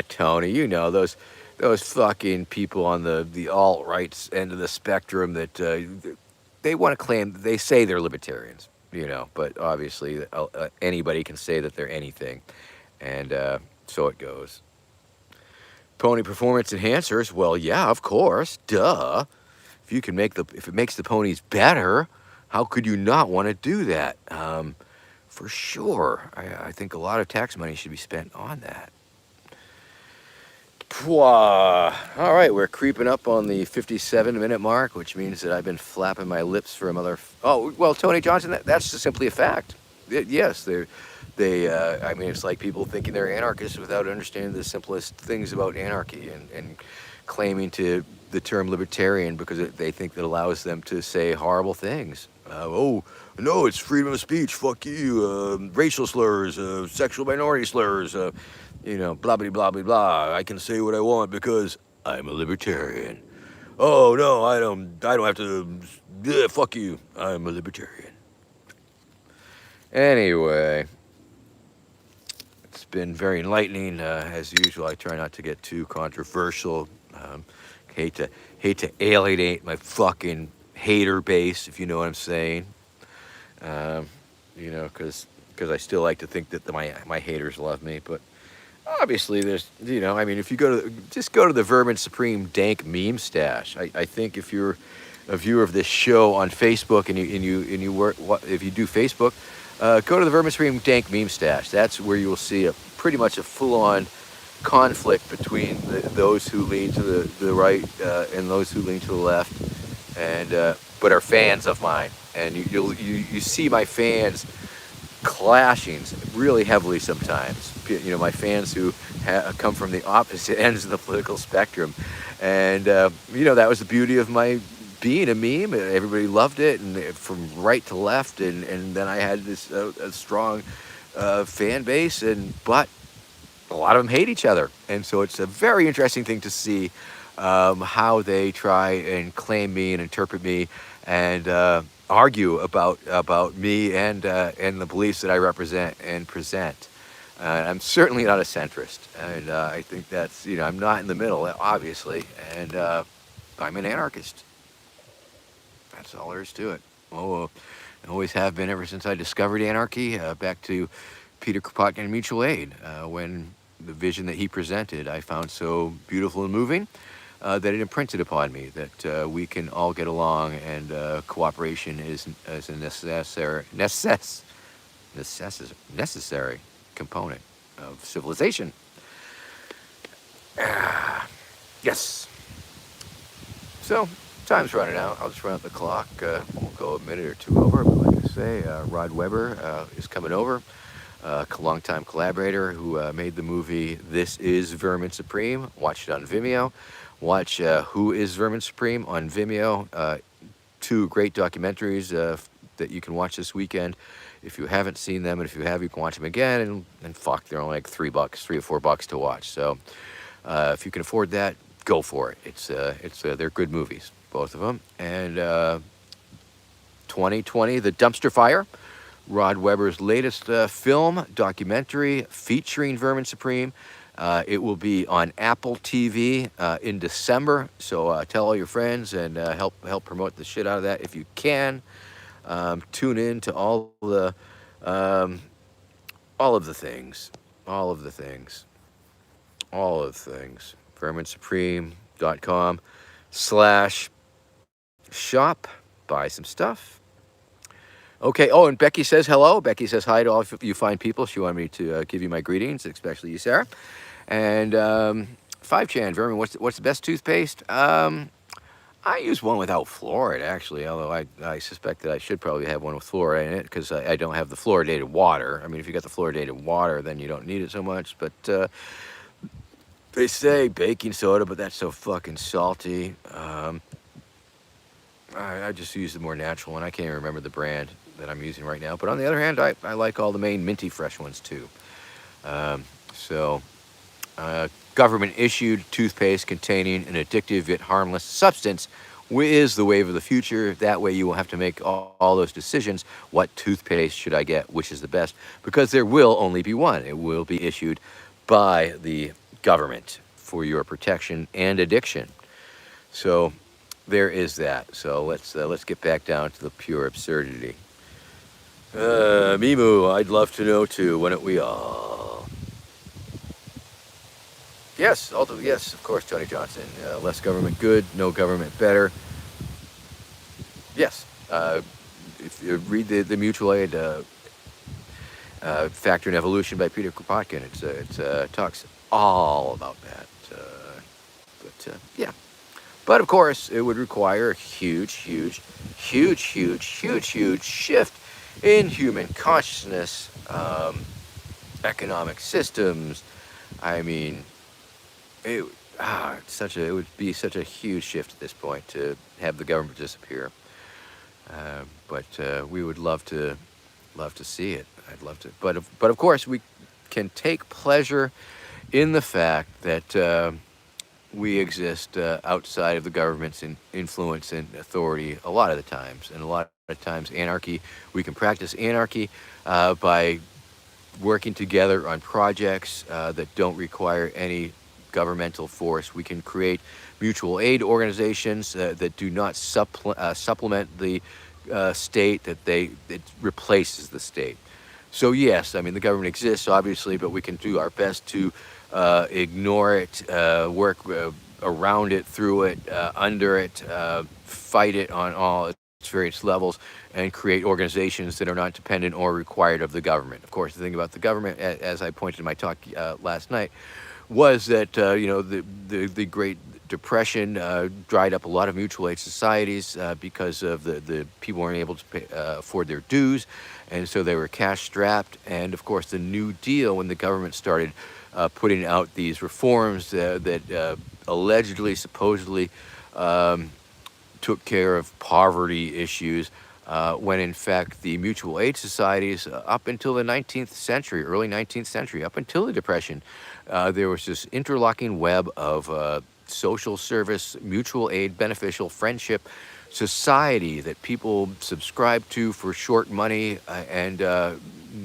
Tony, you know those fucking people on the alt right end of the spectrum that they want to claim they say they're libertarians, you know, but obviously anybody can say that they're anything, and so it goes. Pony performance enhancers, well, yeah, of course, duh. If it makes the ponies better, how could you not want to do that? For sure, I think a lot of tax money should be spent on that. Pwah. All right, we're creeping up on the 57-minute mark, which means that I've been flapping my lips for another. Oh, well, Tony Johnson, that's just simply a fact. Yes, I mean, it's like people thinking they're anarchists without understanding the simplest things about anarchy and claiming to the term libertarian because they think that allows them to say horrible things. Oh, no, it's freedom of speech. Fuck you. Racial slurs, sexual minority slurs. You know, blah, blah, blah, blah, blah. I can say what I want because I'm a libertarian. Oh, no, I don't have to. Fuck you. I'm a libertarian. Anyway, it's been very enlightening as usual. I try not to get too controversial. Hate to alienate my fucking hater base, if you know what I'm saying. You know, because I still like to think that my haters love me, but obviously there's, you know, I mean, if you just go to the Vermin Supreme dank meme stash. I think if you're a viewer of this show on Facebook and you work, if you do Facebook, go to the Vermin Supreme dank meme stash. That's where you will see pretty much a full-on conflict between those who lean to the right and those who lean to the left, and but are fans of mine. And you see my fans clashing really heavily sometimes. You know, my fans who come from the opposite ends of the political spectrum, and you know, that was the beauty of my being a meme. Everybody loved it, and from right to left, and then I had this a strong fan base, but a lot of them hate each other, and so it's a very interesting thing to see how they try and claim me and interpret me and argue about me and the beliefs that I represent and present. I'm certainly not a centrist, and I think that's, you know, I'm not in the middle, obviously, and I'm an anarchist. That's all there is to it. Oh, I always have been ever since I discovered anarchy, back to Peter Kropotkin and Mutual Aid, when the vision that he presented I found so beautiful and moving that it imprinted upon me that we can all get along, and cooperation is a necessary component of civilization. Yes. So, time's running out. I'll just run out the clock. We'll go a minute or two over. But like I say, Rod Weber is coming over. A longtime collaborator who made the movie This Is Vermin Supreme. Watch it on Vimeo. Watch Who Is Vermin Supreme on Vimeo. Two great documentaries that you can watch this weekend if you haven't seen them, and if you have, you can watch them again. And fuck, they're only like $3 or $4 to watch. So if you can afford that, go for it. They're good movies, both of them. And 2020, The Dumpster Fire, Rod Weber's latest film documentary featuring Vermin Supreme. It will be on Apple TV in December. So tell all your friends and help promote the shit out of that if you can. Tune in to all of the things. VerminSupreme.com/shop. Buy some stuff. Okay. Oh, and Becky says hello. Becky says hi to all of you fine people. She wanted me to give you my greetings, especially you, Sarah. And 5chan, Vermin, what's the best toothpaste? I use one without fluoride, actually, although I suspect that I should probably have one with fluoride in it because I don't have the fluoridated water. I mean, if you got the fluoridated water, then you don't need it so much. But they say baking soda, but that's so fucking salty. I just use the more natural one. I can't even remember the brand that I'm using right now. But on the other hand, I like all the Maine minty fresh ones too. Um, so, government issued toothpaste containing an addictive yet harmless substance is the wave of the future. That way, you will have to make all those decisions. What toothpaste should I get? Which is the best? Because there will only be one. It will be issued by the government for your protection and addiction. So, there is that. So let's get back down to the pure absurdity. Mimu, I'd love to know too. Why don't we all? Yes, yes, of course, Tony Johnson. Less government good, no government better. Yes. If you read the mutual aid Factor in Evolution by Peter Kropotkin, it talks all about that. But yeah. But of course, it would require a huge shift in human consciousness, economic systems. I mean, it it would be such a huge shift at this point to have the government disappear. But we would love to see it. I'd love to. But of course, we can take pleasure in the fact that. We exist outside of the government's influence and authority a lot of the times. And a lot of times, anarchy, we can practice anarchy by working together on projects that don't require any governmental force. We can create mutual aid organizations that do not supplement the state, it replaces the state. So yes, I mean the government exists obviously, but we can do our best to ignore it, work around it, through it, under it, fight it on all its various levels, and create organizations that are not dependent or required of the government. Of course, the thing about the government, as I pointed in my talk last night, was that the Great Depression dried up a lot of mutual aid societies because of the people weren't able to afford their dues, and so they were cash strapped. And of course, the New Deal, when the government started putting out these reforms that allegedly, supposedly took care of poverty issues, when in fact the mutual aid societies, up until the 19th century, early 19th century, up until the Depression, there was this interlocking web of social service, mutual aid, beneficial friendship society that people subscribed to for short money, and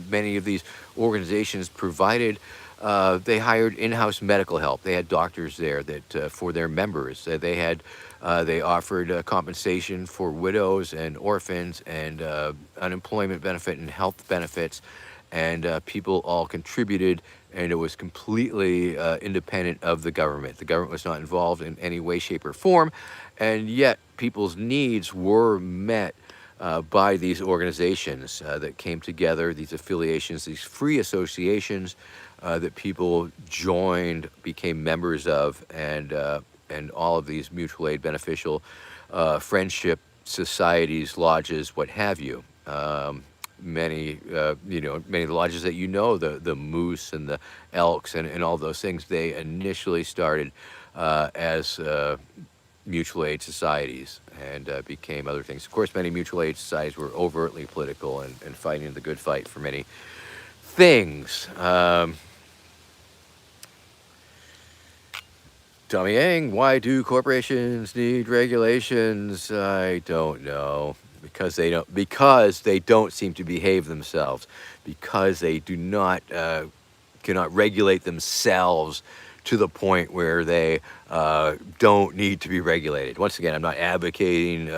many of these organizations provided. They hired in-house medical help. They had doctors there that for their members. They offered compensation for widows and orphans, and unemployment benefit and health benefits, and people all contributed, and it was completely independent of the government. The government was not involved in any way, shape, or form, and yet people's needs were met by these organizations that came together, these affiliations, these free associations that people joined, became members of, and all of these mutual aid, beneficial friendship societies, lodges, what have you. Many of the lodges that the moose and the elks and all those things, they initially started as mutual aid societies and became other things. Of course, many mutual aid societies were overtly political and fighting the good fight for many things. Tommy Yang, why do corporations need regulations? I don't know. Because they don't seem to behave themselves. Because they do not cannot regulate themselves to the point where they don't need to be regulated. Once again, I'm not advocating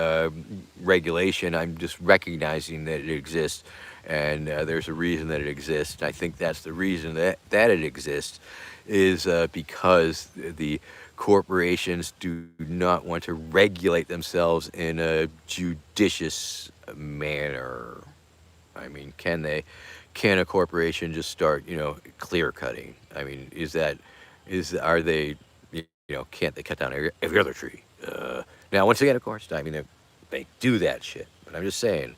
regulation. I'm just recognizing that it exists, and there's a reason that it exists. And I think that's the reason that it exists, is because the corporations do not want to regulate themselves in a judicious manner. I mean, can a corporation just start, clear cutting? I mean, are they, can't they cut down every other tree? Now, once again, of course, I mean, they do that shit, but I'm just saying,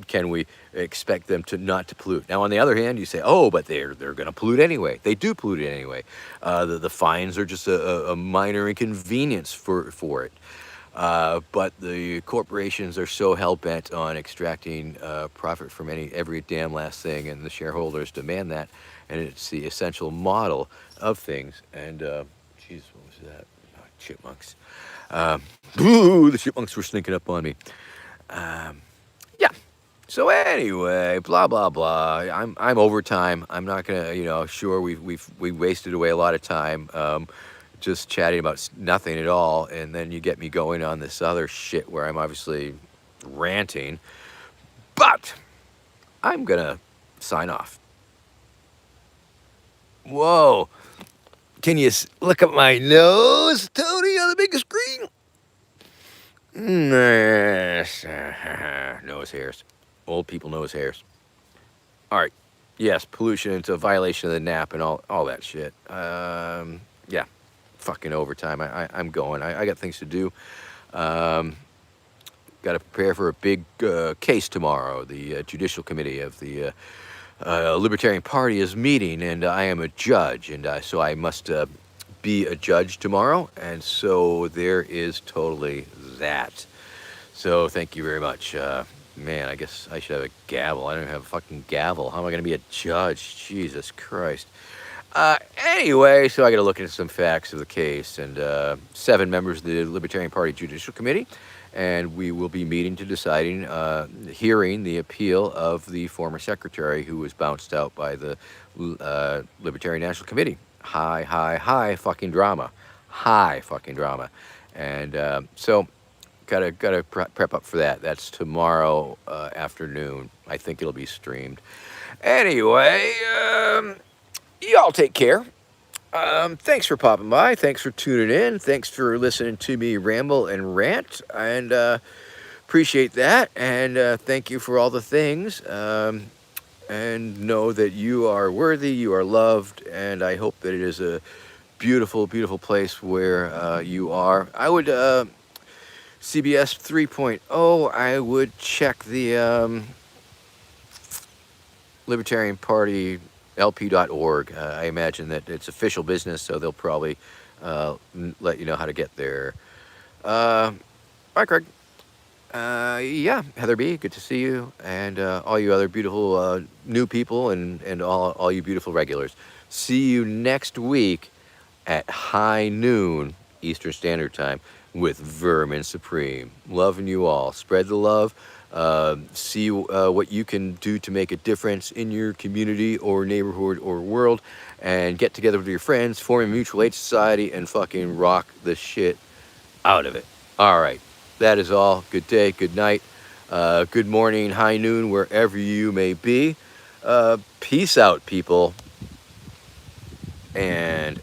can we expect them not to pollute? Now, on the other hand, you say, oh, but they're going to pollute anyway. They do pollute anyway. The fines are just a minor inconvenience for it. But the corporations are so hell bent on extracting profit from every damn last thing, and the shareholders demand that, and it's the essential model of things. And geez, what was that? Oh, chipmunks. Um, Boo! The chipmunks were sneaking up on me. Um, yeah. So anyway, blah blah blah. I'm overtime. I'm not gonna, Sure, we wasted away a lot of time, just chatting about nothing at all, and then you get me going on this other shit where I'm obviously ranting. But I'm gonna sign off. Whoa! Can you look at my nose, Tony, on the big screen? Nose hairs. Old people nose hairs. All right. Yes, pollution. It's a violation of the NAP and all that shit. Yeah, fucking overtime. I'm going. I got things to do. Um, got to prepare for a big case tomorrow. The Judicial Committee of the Libertarian Party is meeting, and I am a judge, and so I must be a judge tomorrow. And so there is totally that. So thank you very much. Man, I guess I should have a gavel. I don't even have a fucking gavel. How am I going to be a judge? Jesus Christ. Anyway, so I got to look into some facts of the case, and 7 members of the Libertarian Party Judicial Committee, and we will be meeting to deciding, hearing the appeal of the former secretary who was bounced out by the Libertarian National Committee. High fucking drama. High fucking drama. And so gotta prep up for that. That's tomorrow afternoon. I think it'll be streamed. Anyway, y'all take care. Thanks for popping by. Thanks for tuning in. Thanks for listening to me ramble and rant. And appreciate that. And thank you for all the things. And know that you are worthy, you are loved, and I hope that it is a beautiful, beautiful place where you are. I would, CBS 3.0, I would check the Libertarian Party LP.org. I imagine that it's official business, so they'll probably let you know how to get there. Bye, Craig. Yeah, Heather B, good to see you, and all you other beautiful new people, and all you beautiful regulars. See you next week at high noon Eastern Standard Time with Vermin Supreme. Loving you all. Spread the love. See what you can do to make a difference in your community or neighborhood or world, and get together with your friends, form a mutual aid society, and fucking rock the shit out of it. All right. That is all. Good day, good night, good morning, high noon, wherever you may be. Peace out, people. And